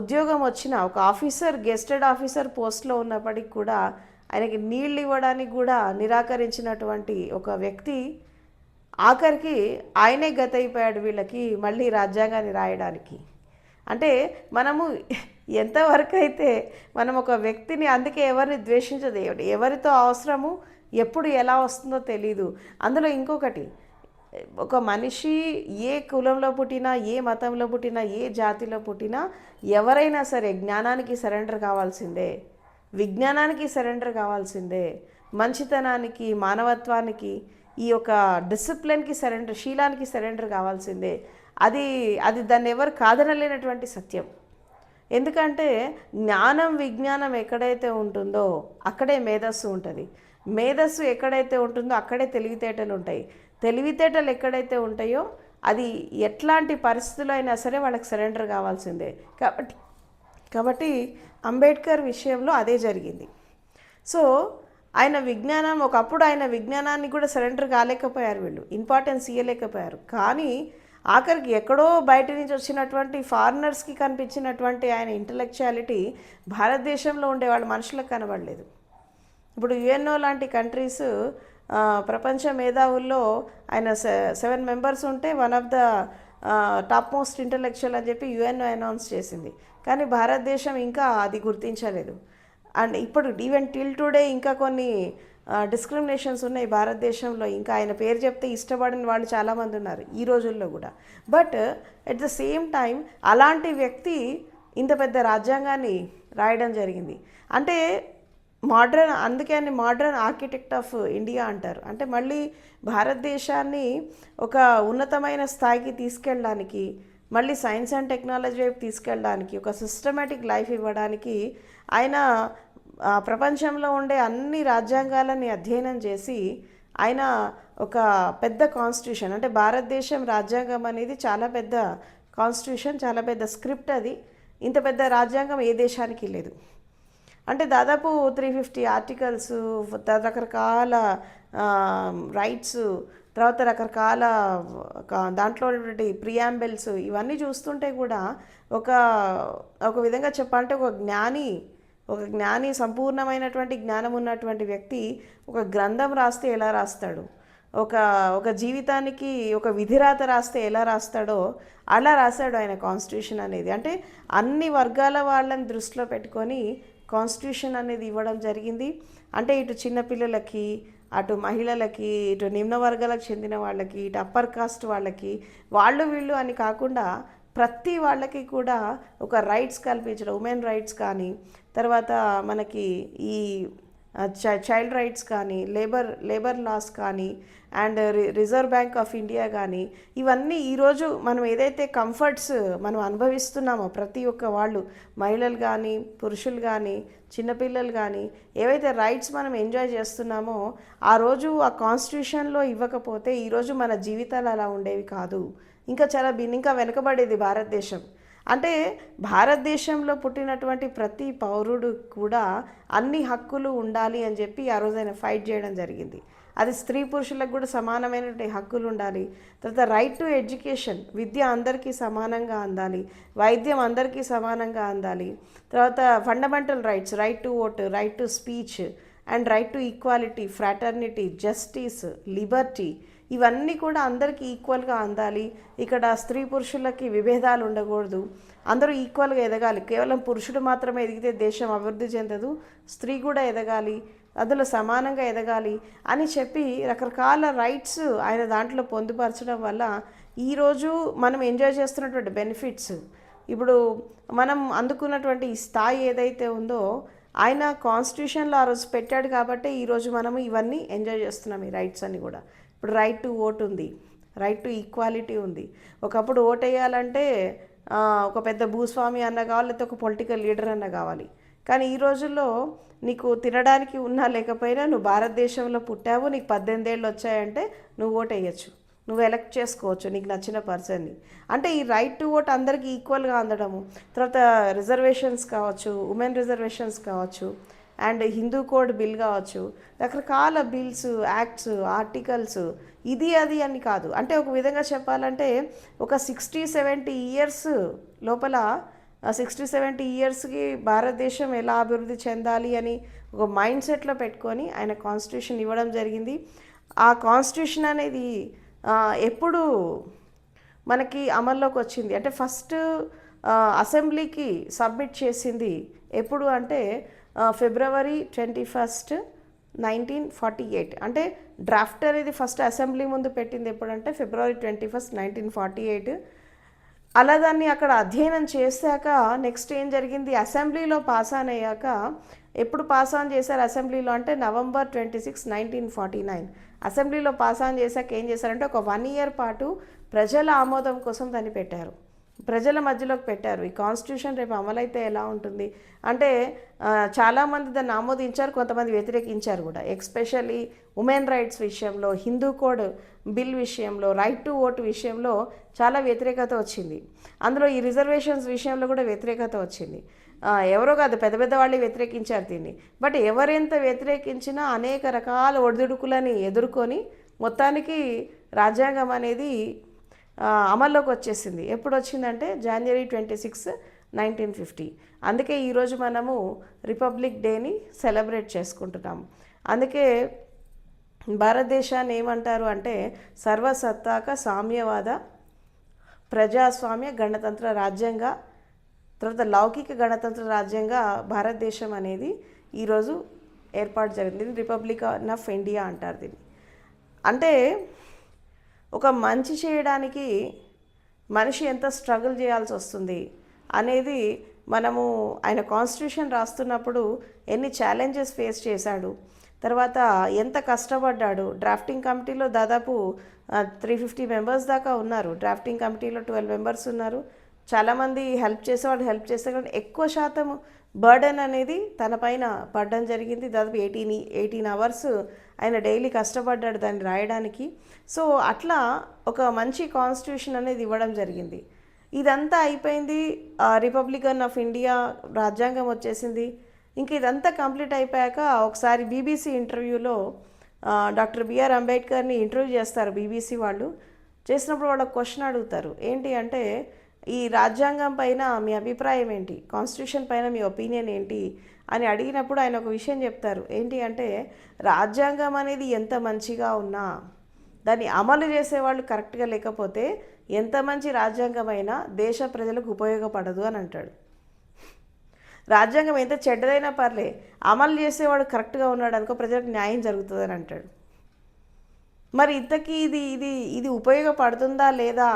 ఉద్యోగం వచ్చిన ఒక ఆఫీసర్, గెస్టెడ్ ఆఫీసర్ పోస్ట్లో ఉన్నప్పటికీ కూడా ఆయనకి నీళ్ళు ఇవ్వడానికి కూడా నిరాకరించినటువంటి ఒక వ్యక్తి ఆఖరికి ఆయనే గతైపోయాడు వీళ్ళకి మళ్ళీ రాజ్యాంగాన్ని రాయడానికి. అంటే మనము ఎంతవరకు అయితే మనం ఒక వ్యక్తిని, అందుకే ఎవరిని ద్వేషించదు, ఎవరితో అవసరము ఎప్పుడు ఎలా వస్తుందో తెలీదు. అందులో ఇంకొకటి, ఒక మనిషి ఏ కులంలో పుట్టినా, ఏ మతంలో పుట్టినా, ఏ జాతిలో పుట్టినా ఎవరైనా సరే జ్ఞానానికి సరెండర్ కావాల్సిందే, విజ్ఞానానికి సరెండర్ కావాల్సిందే, మంచితనానికి, మానవత్వానికి, ఈ యొక్క డిసిప్లిన్కి సరెండర్, శీలానికి సరెండర్ కావాల్సిందే. అది దాన్ని ఎవరు కాదనలేనటువంటి సత్యం. ఎందుకంటే జ్ఞానం, విజ్ఞానం ఎక్కడైతే ఉంటుందో అక్కడే మేధస్సు ఉంటుంది. మేధస్సు ఎక్కడైతే ఉంటుందో అక్కడే తెలివితేటలు ఉంటాయి. తెలివితేటలు ఎక్కడైతే ఉంటాయో అది ఎట్లాంటి పరిస్థితుల్లో అయినా సరే వాళ్ళకి సరెండర్ కావాల్సిందే. కాబట్టి అంబేద్కర్ విషయంలో అదే జరిగింది. సో ఆయన విజ్ఞానం, ఒకప్పుడు ఆయన విజ్ఞానాన్ని కూడా సరెండర్ కాలేకపోయారు, వీళ్ళు ఇంపార్టెన్స్ ఇవ్వలేకపోయారు. కానీ ఆఖరికి ఎక్కడో బయట నుంచి వచ్చినటువంటి ఫారినర్స్కి కనిపించినటువంటి ఆయన ఇంటలెక్చువాలిటీ భారతదేశంలో ఉండే వాళ్ళ మనుషులకు కనబడలేదు. ఇప్పుడు యుఎన్ఓ లాంటి కంట్రీస్ ప్రపంచ మేధావుల్లో ఆయన 7 మెంబర్స్ ఉంటే one of the top most intellectual అని చెప్పి యుఎన్ఓ అనౌన్స్ చేసింది. కానీ భారతదేశం ఇంకా అది గుర్తించలేదు. అండ్ ఇప్పుడు ఈవెన్ టిల్ టుడే ఇంకా కొన్ని డిస్క్రిమినేషన్స్ ఉన్నాయి భారతదేశంలో. ఇంకా ఆయన పేరు చెప్తే ఇష్టపడిన వాళ్ళు చాలామంది ఉన్నారు ఈ రోజుల్లో కూడా. But at the same time అలాంటి వ్యక్తి ఇంత పెద్ద రాజ్యాంగాన్ని రాయడం జరిగింది. అంటే అందుకే ఆయన మోడ్రన్ ఆర్కిటెక్ట్ ఆఫ్ ఇండియా అంటారు. అంటే మళ్ళీ భారతదేశాన్ని ఒక ఉన్నతమైన స్థాయికి తీసుకెళ్ళడానికి, మళ్ళీ సైన్స్ అండ్ టెక్నాలజీ వైపు తీసుకెళ్ళడానికి, ఒక సిస్టమేటిక్ లైఫ్ ఇవ్వడానికి ఆయన ప్రపంచంలో ఉండే అన్ని రాజ్యాంగాలని అధ్యయనం చేసి ఆయన ఒక పెద్ద కాన్స్టిట్యూషన్, అంటే భారతదేశం రాజ్యాంగం అనేది చాలా పెద్ద కాన్స్టిట్యూషన్, చాలా పెద్ద స్క్రిప్ట్. అది ఇంత పెద్ద రాజ్యాంగం ఏ దేశానికి లేదు. అంటే దాదాపు 350 ఆర్టికల్స్, రకరకాల రైట్స్, తర్వాత రకరకాల దాంట్లో ప్రియాంబెల్స్, ఇవన్నీ చూస్తుంటే కూడా ఒక విధంగా చెప్పాలంటే ఒక జ్ఞాని సంపూర్ణమైనటువంటి జ్ఞానం ఉన్నటువంటి వ్యక్తి ఒక గ్రంథం రాస్తే ఎలా రాస్తాడు, ఒక జీవితానికి ఒక విధిరాత రాస్తే ఎలా రాస్తాడో అలా రాశాడు ఆయన కాన్స్టిట్యూషన్ అనేది. అంటే అన్ని వర్గాల వాళ్ళని దృష్టిలో పెట్టుకొని కాన్స్టిట్యూషన్ అనేది ఇవ్వడం జరిగింది. అంటే ఇటు చిన్నపిల్లలకి, అటు మహిళలకి, ఇటు నిమ్న వర్గాలకు చెందిన వాళ్ళకి, ఇటు అప్పర్ కాస్ట్ వాళ్ళకి, వీళ్ళు అని కాకుండా ప్రతి వాళ్ళకి కూడా ఒక రైట్స్ కల్పించడం, ఉమెన్ రైట్స్ కానీ, తర్వాత మనకి ఈ చైల్డ్ రైట్స్ కానీ, లేబర్ లాస్ కానీ, and reserve bank of India కానీ, ఇవన్నీ ఈరోజు మనం ఏదైతే కంఫర్ట్స్ మనం అనుభవిస్తున్నామో ప్రతి ఒక్క వాళ్ళు, మహిళలు కానీ, పురుషులు కానీ, చిన్నపిల్లలు కానీ, ఏవైతే రైట్స్ మనం ఎంజాయ్ చేస్తున్నామో ఆ రోజు ఆ కాన్స్టిట్యూషన్లో ఇవ్వకపోతే ఈరోజు మన జీవితాలు అలా ఉండేవి కాదు. ఇంకా చాలా ఇంకా వెనుకబడేది భారతదేశం. అంటే భారతదేశంలో పుట్టినటువంటి ప్రతి పౌరుడు కూడా అన్ని హక్కులు ఉండాలి అని చెప్పి ఆ రోజు ఆయన ఫైట్ చేయడం జరిగింది. అది స్త్రీ పురుషులకు కూడా సమానమైనటువంటి హక్కులు ఉండాలి. తర్వాత రైట్ టు ఎడ్యుకేషన్, విద్య అందరికీ సమానంగా అందాలి, వైద్యం అందరికీ సమానంగా అందాలి. తర్వాత fundamental rights, right to vote, right to speech, and right to equality, fraternity, justice, Liberty, ఇవన్నీ కూడా అందరికీ ఈక్వల్గా అందాలి. ఇక్కడ స్త్రీ పురుషులకి విభేదాలు ఉండకూడదు, అందరూ ఈక్వల్గా ఎదగాలి. కేవలం పురుషుడు మాత్రమే ఎదిగితే దేశం అభివృద్ధి చెందదు, స్త్రీ కూడా ఎదగాలి, అందులో సమానంగా ఎదగాలి అని చెప్పి రకరకాల రైట్స్ ఆయన దాంట్లో పొందుపరచడం వల్ల ఈరోజు మనం ఎంజాయ్ చేస్తున్నటువంటి బెనిఫిట్స్, ఇప్పుడు మనం అందుకున్నటువంటి ఈ స్థాయి ఏదైతే ఉందో ఆయన కాన్స్టిట్యూషన్లో ఆ రోజు పెట్టాడు కాబట్టి ఈరోజు మనము ఇవన్నీ ఎంజాయ్ చేస్తున్నాం, ఈ రైట్స్ అన్నీ కూడా. ఇప్పుడు రైట్ టు ఓట్ ఉంది, రైట్ టు ఈక్వాలిటీ ఉంది. ఒకప్పుడు ఓట్ వేయాలంటే ఒక పెద్ద భూస్వామి అన్న కావాలి, లేకపోతే ఒక పొలిటికల్ లీడర్ అన్న కావాలి. కానీ ఈ రోజుల్లో నీకు తినడానికి ఉన్నా లేకపోయినా నువ్వు భారతదేశంలో పుట్టావు, నీకు 18 ఏళ్ళు వచ్చాయంటే నువ్వు ఓట్ వేయచ్చు, నువ్వు ఎలక్ట్ చేసుకోవచ్చు నీకు నచ్చిన పర్సన్ని. అంటే ఈ రైట్ టు ఓట్ అందరికీ ఈక్వల్గా అందడము. తర్వాత రిజర్వేషన్స్ కావచ్చు, ఉమెన్ రిజర్వేషన్స్ కావచ్చు, అండ్ హిందూ కోడ్ బిల్ కావచ్చు, రకరకాల బిల్స్, యాక్ట్స్, ఆర్టికల్స్, ఇది అది అని కాదు. అంటే ఒక విధంగా చెప్పాలంటే ఒక 60-70 ఇయర్స్ లోపల 60-70 ఇయర్స్కి భారతదేశం ఎలా అభివృద్ధి చెందాలి అని ఒక మైండ్ సెట్లో పెట్టుకొని ఆయన కాన్స్టిట్యూషన్ ఇవ్వడం జరిగింది. ఆ కాన్స్టిట్యూషన్ అనేది ఎప్పుడు మనకి అమల్లోకి వచ్చింది అంటే ఫస్ట్ అసెంబ్లీకి సబ్మిట్ చేసింది ఎప్పుడు అంటే February 21, 1948. అంటే డ్రాఫ్ట్ అనేది ఫస్ట్ అసెంబ్లీ ముందు పెట్టింది ఎప్పుడంటే February 21, 1948. అలా దాన్ని అక్కడ అధ్యయనం చేశాక నెక్స్ట్ ఏం జరిగింది, అసెంబ్లీలో పాస్ ఆన్ అయ్యాక ఎప్పుడు పాస్ ఆన్ చేశారు అసెంబ్లీలో అంటే November 26, 1949. అసెంబ్లీలో పాస్ ఆన్ చేశాక ఏం చేశారంటే ఒక 1 year పాటు ప్రజల ఆమోదం కోసం దాన్ని పెట్టారు, ప్రజల మధ్యలోకి పెట్టారు. ఈ కాన్స్టిట్యూషన్ రేపు అమలైతే ఎలా ఉంటుంది అంటే చాలామంది దాన్ని ఆమోదించారు, కొంతమంది వ్యతిరేకించారు కూడా. ఎస్పెషల్లీ ఉమెన్ రైట్స్ విషయంలో, హిందూ కోడ్ బిల్ విషయంలో, రైట్ టు ఓట్ విషయంలో చాలా వ్యతిరేకత వచ్చింది. అందులో ఈ రిజర్వేషన్స్ విషయంలో కూడా వ్యతిరేకత వచ్చింది. ఎవరో కాదు, పెద్ద పెద్ద వాళ్ళు వ్యతిరేకించారు దీన్ని. బట్ ఎవరెంత వ్యతిరేకించినా అనేక రకాల ఒడిదుడుకులని ఎదుర్కొని మొత్తానికి రాజ్యాంగం అనేది అమల్లోకి వచ్చేసింది. ఎప్పుడు వచ్చిందంటే January 26, 1950. అందుకే ఈరోజు మనము రిపబ్లిక్ డేని సెలబ్రేట్ చేసుకుంటున్నాము. అందుకే భారతదేశాన్ని ఏమంటారు అంటే సర్వసత్తాక సామ్యవాద ప్రజాస్వామ్య గణతంత్ర రాజ్యంగా, తర్వాత లౌకిక గణతంత్ర రాజ్యంగా భారతదేశం అనేది ఈరోజు ఏర్పాటు జరిగింది. రిపబ్లిక్ ఆఫ్ ఇండియా అంటారు దీన్ని. అంటే ఒక మంచి చేయడానికి మనిషి ఎంత స్ట్రగుల్ చేయాల్సి వస్తుంది అనేది మనము ఆయన కాన్స్టిట్యూషన్ రాస్తున్నప్పుడు ఎన్ని ఛాలెంజెస్ ఫేస్ చేశాడు, తర్వాత ఎంత కష్టపడ్డాడు. డ్రాఫ్టింగ్ కమిటీలో దాదాపు 350 మెంబర్స్ దాకా ఉన్నారు. డ్రాఫ్టింగ్ కమిటీలో 12 మెంబర్స్ ఉన్నారు. చాలామంది హెల్ప్ చేసేవాళ్ళు హెల్ప్ చేస్తే కానీ ఎక్కువ శాతం బర్డెన్ అనేది తన పైన పడడం జరిగింది. దాదాపు 18 అవర్స్ ఆయన డైలీ కష్టపడ్డాడు దాన్ని రాయడానికి. సో అట్లా ఒక మంచి కాన్స్టిట్యూషన్ అనేది ఇవ్వడం జరిగింది. ఇదంతా అయిపోయింది, రిపబ్లికన్ ఆఫ్ ఇండియా రాజ్యాంగం వచ్చేసింది. ఇంక ఇదంతా కంప్లీట్ అయిపోయాక ఒకసారి బీబీసీ ఇంటర్వ్యూలో డాక్టర్ బిఆర్ అంబేద్కర్ని ఇంటర్వ్యూ చేస్తారు బీబీసీ వాళ్ళు. చేసినప్పుడు వాళ్ళు క్వశ్చన్ అడుగుతారు, ఏంటి అంటే ఈ రాజ్యాంగం పైన మీ అభిప్రాయం ఏంటి, కాన్స్టిట్యూషన్ పైన మీ ఒపీనియన్ ఏంటి అని అడిగినప్పుడు ఆయన ఒక విషయం చెప్తారు. ఏంటి అంటే రాజ్యాంగం అనేది ఎంత మంచిగా ఉన్నా దాన్ని అమలు చేసేవాళ్ళు కరెక్ట్గా లేకపోతే ఎంత మంచి రాజ్యాంగమైనా దేశ ప్రజలకు ఉపయోగపడదు అని అంటాడు. రాజ్యాంగం ఎంత చెడ్డదైనా పర్లే, అమలు చేసేవాడు కరెక్ట్గా ఉన్నాడు అనుకో ప్రజలకు న్యాయం జరుగుతుందని అంటాడు. మరి ఇంతకీ ఇది ఉపయోగపడుతుందా లేదా,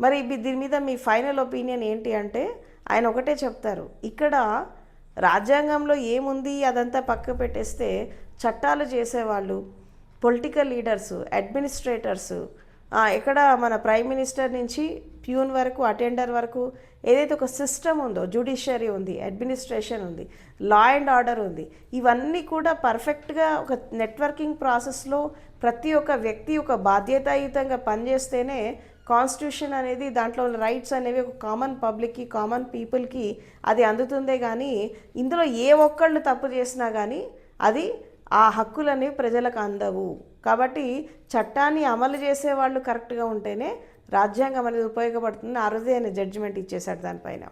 మరి దీని మీద మీ ఫైనల్ ఒపీనియన్ ఏంటి అంటే ఆయన ఒకటే చెప్తారు, ఇక్కడ రాజ్యాంగంలో ఏముంది అదంతా పక్క పెట్టేస్తే చట్టాలు చేసేవాళ్ళు, పొలిటికల్ లీడర్సు, అడ్మినిస్ట్రేటర్సు, ఎక్కడ మన ప్రైమ్ మినిస్టర్ నుంచి ప్యూన్ వరకు అటెండర్ వరకు ఏదైతే ఒక సిస్టమ్ ఉందో, జ్యుడిషియరీ ఉంది, అడ్మినిస్ట్రేషన్ ఉంది, లా అండ్ ఆర్డర్ ఉంది, ఇవన్నీ కూడా పర్ఫెక్ట్గా ఒక నెట్వర్కింగ్ ప్రాసెస్లో ప్రతి ఒక్క వ్యక్తి ఒక బాధ్యతాయుతంగా పనిచేస్తేనే కాన్స్టిట్యూషన్ అనేది దాంట్లో రైట్స్ అనేవి ఒక కామన్ పబ్లిక్కి, కామన్ పీపుల్కి అది అందుతుందే కానీ ఇందులో ఏ ఒక్కళ్ళు తప్పు చేసినా కానీ అది ఆ హక్కులు అనేవి ప్రజలకు అందవు. కాబట్టి చట్టాన్ని అమలు చేసేవాళ్ళు కరెక్ట్గా ఉంటేనే రాజ్యాంగం అనేది ఉపయోగపడుతుంది. ఆ రోజే ఆయన జడ్జిమెంట్ ఇచ్చేశాడు దానిపైన.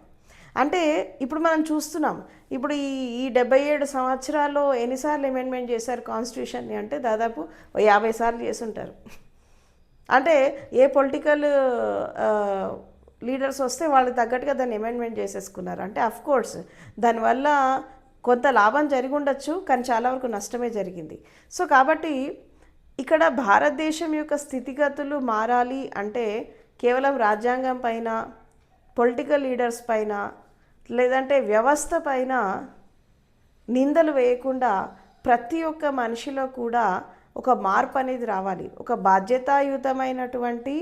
అంటే ఇప్పుడు మనం చూస్తున్నాం, ఇప్పుడు ఈ 77 సంవత్సరాల్లో ఎన్నిసార్లు అమెండ్మెంట్ చేశారు కాన్స్టిట్యూషన్ని అంటే దాదాపు 50 సార్లు చేసుంటారు. అంటే ఏ పొలిటికల్ లీడర్స్ వస్తే వాళ్ళకి తగ్గట్టుగా దాన్ని అమెండ్మెంట్ చేసేసుకున్నారు. అంటే అఫ్కోర్స్ దానివల్ల కొంత లాభం జరిగి ఉండొచ్చు, కానీ చాలా వరకు నష్టమే జరిగింది. సో కాబట్టి ఇక్కడ భారతదేశం యొక్క స్థితిగతులు మారాలి అంటే కేవలం రాజ్యాంగం పైన, పొలిటికల్ లీడర్స్ పైన, లేదంటే వ్యవస్థ పైన నిందలు వేయకుండా ప్రతి ఒక్క మనిషిలో కూడా ఒక మార్పు అనేది రావాలి. ఒక బాధ్యతాయుతమైనటువంటి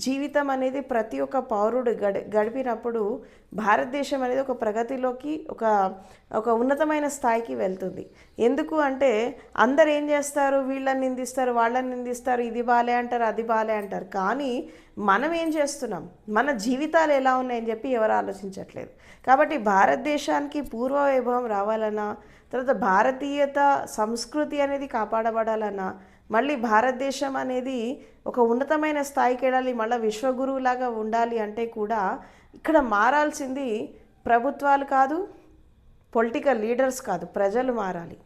జీవితం అనేది ప్రతి ఒక్క పౌరుడు గడిపినప్పుడు భారతదేశం అనేది ఒక ప్రగతిలోకి, ఒక ఉన్నతమైన స్థాయికి వెళ్తుంది. ఎందుకు అంటే అందరు ఏం చేస్తారు, వీళ్ళని నిందిస్తారు, వాళ్ళని నిందిస్తారు, ఇది బాలే అంటారు, అది బాలే అంటారు. కానీ మనం ఏం చేస్తున్నాం, మన జీవితాలు ఎలా ఉన్నాయని చెప్పి ఎవరు ఆలోచించట్లేదు. కాబట్టి భారతదేశానికి పూర్వ వైభవం రావాలన్నా, తర్వాత భారతీయత సంస్కృతి అనేది కాపాడబడాలన్నా, మళ్ళీ భారతదేశం అనేది ఒక ఉన్నతమైన స్థాయికి వెళ్ళాలి, మళ్ళీ విశ్వగురువులాగా ఉండాలి అంటే కూడా ఇక్కడ మారాల్సింది ప్రభుత్వాలు కాదు, పొలిటికల్ లీడర్స్ కాదు, ప్రజలు మారాలి.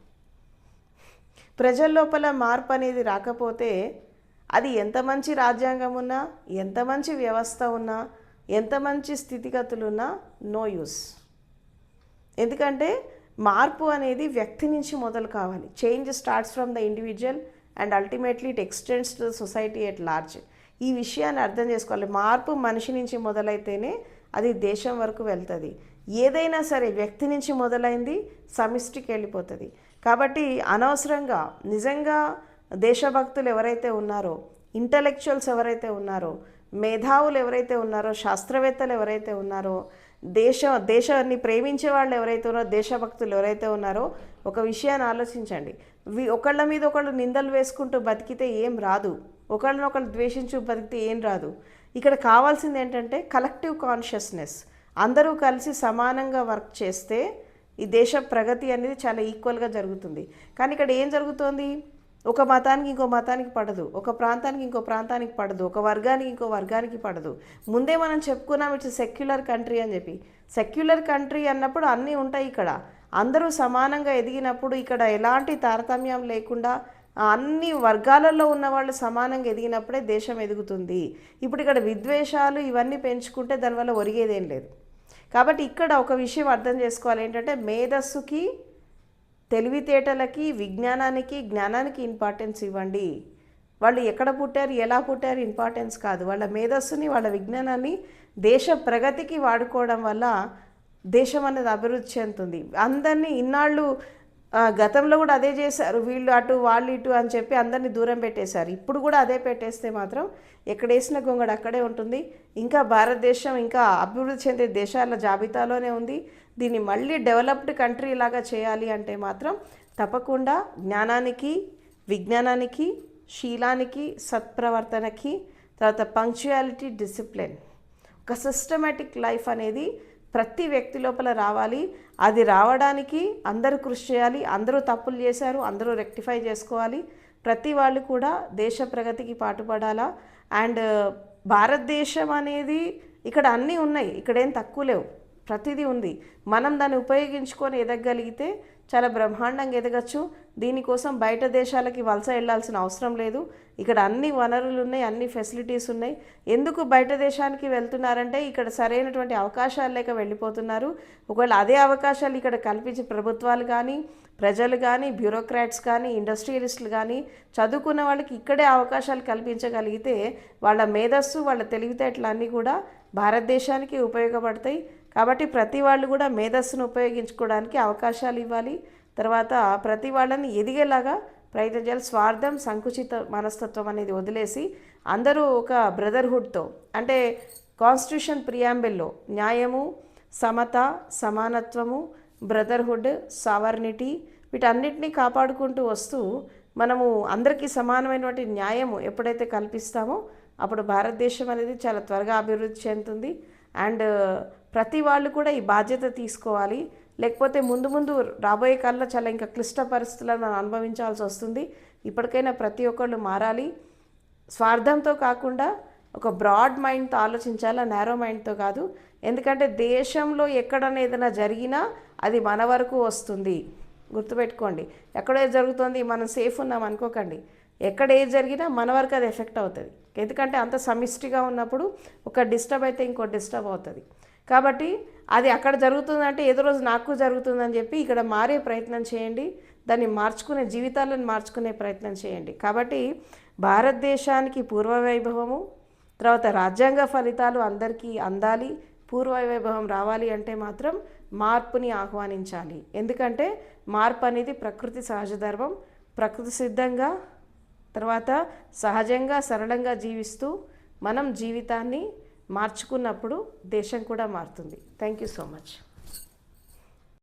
ప్రజల లోపల మార్పు అనేది రాకపోతే అది ఎంత మంచి రాజ్యాంగం ఉన్నా, ఎంత మంచి వ్యవస్థ ఉన్నా, ఎంత మంచి స్థితిగతులు ఉన్నా నో యూస్. ఎందుకంటే మార్పు అనేది వ్యక్తి నుంచి మొదలు కావాలి. Change starts from the individual and ultimately it extends to the society at large. ఈ విషయాన్ని అర్థం చేసుకోవాలి. మార్పు మనిషి నుంచి మొదలైతేనే అది దేశం వరకు వెళ్తుంది. ఏదైనా సరే వ్యక్తి నుంచి మొదలైంది సమిష్టికి వెళ్ళిపోతుంది. కాబట్టి అనవసరంగా నిజంగా దేశభక్తులు ఎవరైతే ఉన్నారో, ఇంటలెక్చువల్స్ ఎవరైతే ఉన్నారో, మేధావులు ఎవరైతే ఉన్నారో, శాస్త్రవేత్తలు ఎవరైతే ఉన్నారో, దేశాన్ని ప్రేమించే వాళ్ళు ఎవరైతే ఉన్నారో, దేశభక్తులు ఎవరైతే ఉన్నారో ఒక విషయాన్ని ఆలోచించండి. ఒకళ్ళ మీద ఒకళ్ళు నిందలు వేసుకుంటూ బతికితే ఏం రాదు, ఒకళ్ళనొకళ్ళు ద్వేషించు బతికితే ఏం రాదు. ఇక్కడ కావాల్సింది ఏంటంటే కలెక్టివ్ కాన్షియస్నెస్. అందరూ కలిసి సమానంగా వర్క్ చేస్తే ఈ దేశ ప్రగతి అనేది చాలా ఈక్వల్గా జరుగుతుంది. కానీ ఇక్కడ ఏం జరుగుతోంది, ఒక మతానికి ఇంకో మతానికి పడదు, ఒక ప్రాంతానికి ఇంకో ప్రాంతానికి పడదు, ఒక వర్గానికి ఇంకో వర్గానికి పడదు. ముందే మనం చెప్పుకున్నాం ఇట్స్ సెక్యులర్ కంట్రీ అని చెప్పి. సెక్యులర్ కంట్రీ అన్నప్పుడు అన్నీ ఉంటాయి ఇక్కడ. అందరూ సమానంగా ఎదిగినప్పుడు ఇక్కడ ఎలాంటి తారతమ్యం లేకుండా అన్ని వర్గాలలో ఉన్న వాళ్ళు సమానంగా ఎదిగినప్పుడే దేశం ఎదుగుతుంది. ఇప్పుడు ఇక్కడ విద్వేషాలు ఇవన్నీ పెంచుకుంటే దానివల్ల ఒరిగేదేం లేదు. కాబట్టి ఇక్కడ ఒక విషయం అర్థం చేసుకోవాలి ఏంటంటే, మేధస్సుకి, తెలివితేటలకి, విజ్ఞానానికి, జ్ఞానానికి ఇంపార్టెన్స్ ఇవ్వండి. వాళ్ళు ఎక్కడ పుట్టారు, ఎలా పుట్టారు ఇంపార్టెన్స్ కాదు. వాళ్ళ మేధస్సుని, వాళ్ళ విజ్ఞానాన్ని దేశ ప్రగతికి వాడుకోవడం వల్ల దేశం అనేది అభివృద్ధి చెందుతుంది. అందరినీ ఇన్నాళ్ళు గతంలో కూడా అదే చేశారు, వీళ్ళు అటు వాళ్ళు ఇటు అని చెప్పి అందరినీ దూరం పెట్టేశారు. ఇప్పుడు కూడా అదే పెట్టేస్తే మాత్రం ఎక్కడేసిన గొంగడు అక్కడే ఉంటుంది. ఇంకా భారతదేశం ఇంకా అభివృద్ధి చెందే దేశాల జాబితాలోనే ఉంది. దీన్ని మళ్ళీ డెవలప్డ్ కంట్రీ లాగా చేయాలి అంటే మాత్రం తప్పకుండా జ్ఞానానికి, విజ్ఞానానికి, శీలానికి, సత్ప్రవర్తనకి, తర్వాత పంక్చువాలిటీ, డిసిప్లిన్, ఒక సిస్టమేటిక్ లైఫ్ అనేది ప్రతి వ్యక్తి లోపల రావాలి. అది రావడానికి అందరూ కృషి చేయాలి. అందరూ తప్పులు చేశారు, అందరూ రెక్టిఫై చేసుకోవాలి. ప్రతి వాళ్ళు కూడా దేశ ప్రగతికి పాటుపడాలా. అండ్ భారతదేశం అనేది ఇక్కడ అన్నీ ఉన్నాయి, ఇక్కడేం తక్కువ లేవు, ప్రతిదీ ఉంది. మనం దాన్ని ఉపయోగించుకొని ఎదగగలిగితే చాలా బ్రహ్మాండంగా ఎదగచ్చు. దీనికోసం బయట దేశాలకి వలస వెళ్ళాల్సిన అవసరం లేదు. ఇక్కడ అన్ని వనరులు ఉన్నాయి, అన్ని ఫెసిలిటీస్ ఉన్నాయి. ఎందుకు బయట దేశానికి వెళ్తున్నారంటే ఇక్కడ సరైనటువంటి అవకాశాలు లేక వెళ్ళిపోతున్నారు. ఒకవేళ అదే అవకాశాలు ఇక్కడ కల్పించి ప్రభుత్వాలు కానీ, ప్రజలు కానీ, బ్యూరోక్రాట్స్ కానీ, ఇండస్ట్రియలిస్టులు కానీ, చదువుకున్న వాళ్ళకి ఇక్కడే అవకాశాలు కల్పించగలిగితే వాళ్ళ మేధస్సు, వాళ్ళ తెలివితేటలు అన్నీ కూడా భారతదేశానికి ఉపయోగపడతాయి. కాబట్టి ప్రతి వాళ్ళు కూడా మేధస్సును ఉపయోగించుకోవడానికి అవకాశాలు ఇవ్వాలి. తర్వాత ప్రతి వాళ్ళని ఎదిగేలాగా ప్రయత్నం చేయాలి. స్వార్థం, సంకుచిత మనస్తత్వం అనేది వదిలేసి అందరూ ఒక బ్రదర్హుడ్తో, అంటే కాన్స్టిట్యూషన్ ప్రియాంబిల్లో న్యాయము, సమత, సమానత్వము, బ్రదర్హుడ్, సావర్నిటీ వీటన్నిటినీ కాపాడుకుంటూ వస్తూ మనము అందరికీ సమానమైనటువంటి న్యాయము ఎప్పుడైతే కల్పిస్తామో అప్పుడు భారతదేశం అనేది చాలా త్వరగా అభివృద్ధి చెందుతుంది. అండ్ ప్రతి వాళ్ళు కూడా ఈ బాధ్యత తీసుకోవాలి. లేకపోతే ముందు ముందు రాబోయే కాలంలో చాలా ఇంకా క్లిష్ట పరిస్థితులను మనం అనుభవించాల్సి వస్తుంది. ఇప్పటికైనా ప్రతి ఒక్కళ్ళు మారాలి. స్వార్థంతో కాకుండా ఒక బ్రాడ్ మైండ్తో ఆలోచించాలా, నేరో మైండ్తో కాదు. ఎందుకంటే దేశంలో ఎక్కడైనా ఏదైనా జరిగినా అది మన వరకు వస్తుంది, గుర్తుపెట్టుకోండి. ఎక్కడో జరుగుతుంది మనం సేఫ్ ఉన్నాం అనుకోకండి. ఎక్కడ ఏది జరిగినా మన వరకు అది ఎఫెక్ట్ అవుతుంది. ఎందుకంటే అంత సమిష్టిగా ఉన్నప్పుడు ఒక డిస్టర్బ్ అయితే ఇంకో డిస్టర్బ్ అవుతుంది. కాబట్టి అది అక్కడ జరుగుతుందంటే ఏదో రోజు నాకు జరుగుతుందని చెప్పి ఇక్కడ మారే ప్రయత్నం చేయండి. దాన్ని మార్చుకునే, జీవితాలను మార్చుకునే ప్రయత్నం చేయండి. కాబట్టి భారతదేశానికి పూర్వవైభవము, తర్వాత రాజ్యాంగ ఫలితాలు అందరికీ అందాలి. పూర్వవైభవం రావాలి అంటే మాత్రం మార్పుని ఆహ్వానించాలి. ఎందుకంటే మార్పు అనేది ప్రకృతి సహజ ధర్మం. ప్రకృతి సిద్ధంగా, తర్వాత సహజంగా, సరళంగా జీవిస్తూ మనం జీవితాన్ని మార్చుకున్నప్పుడు దేశం కూడా మారుతుంది. Thank you so much.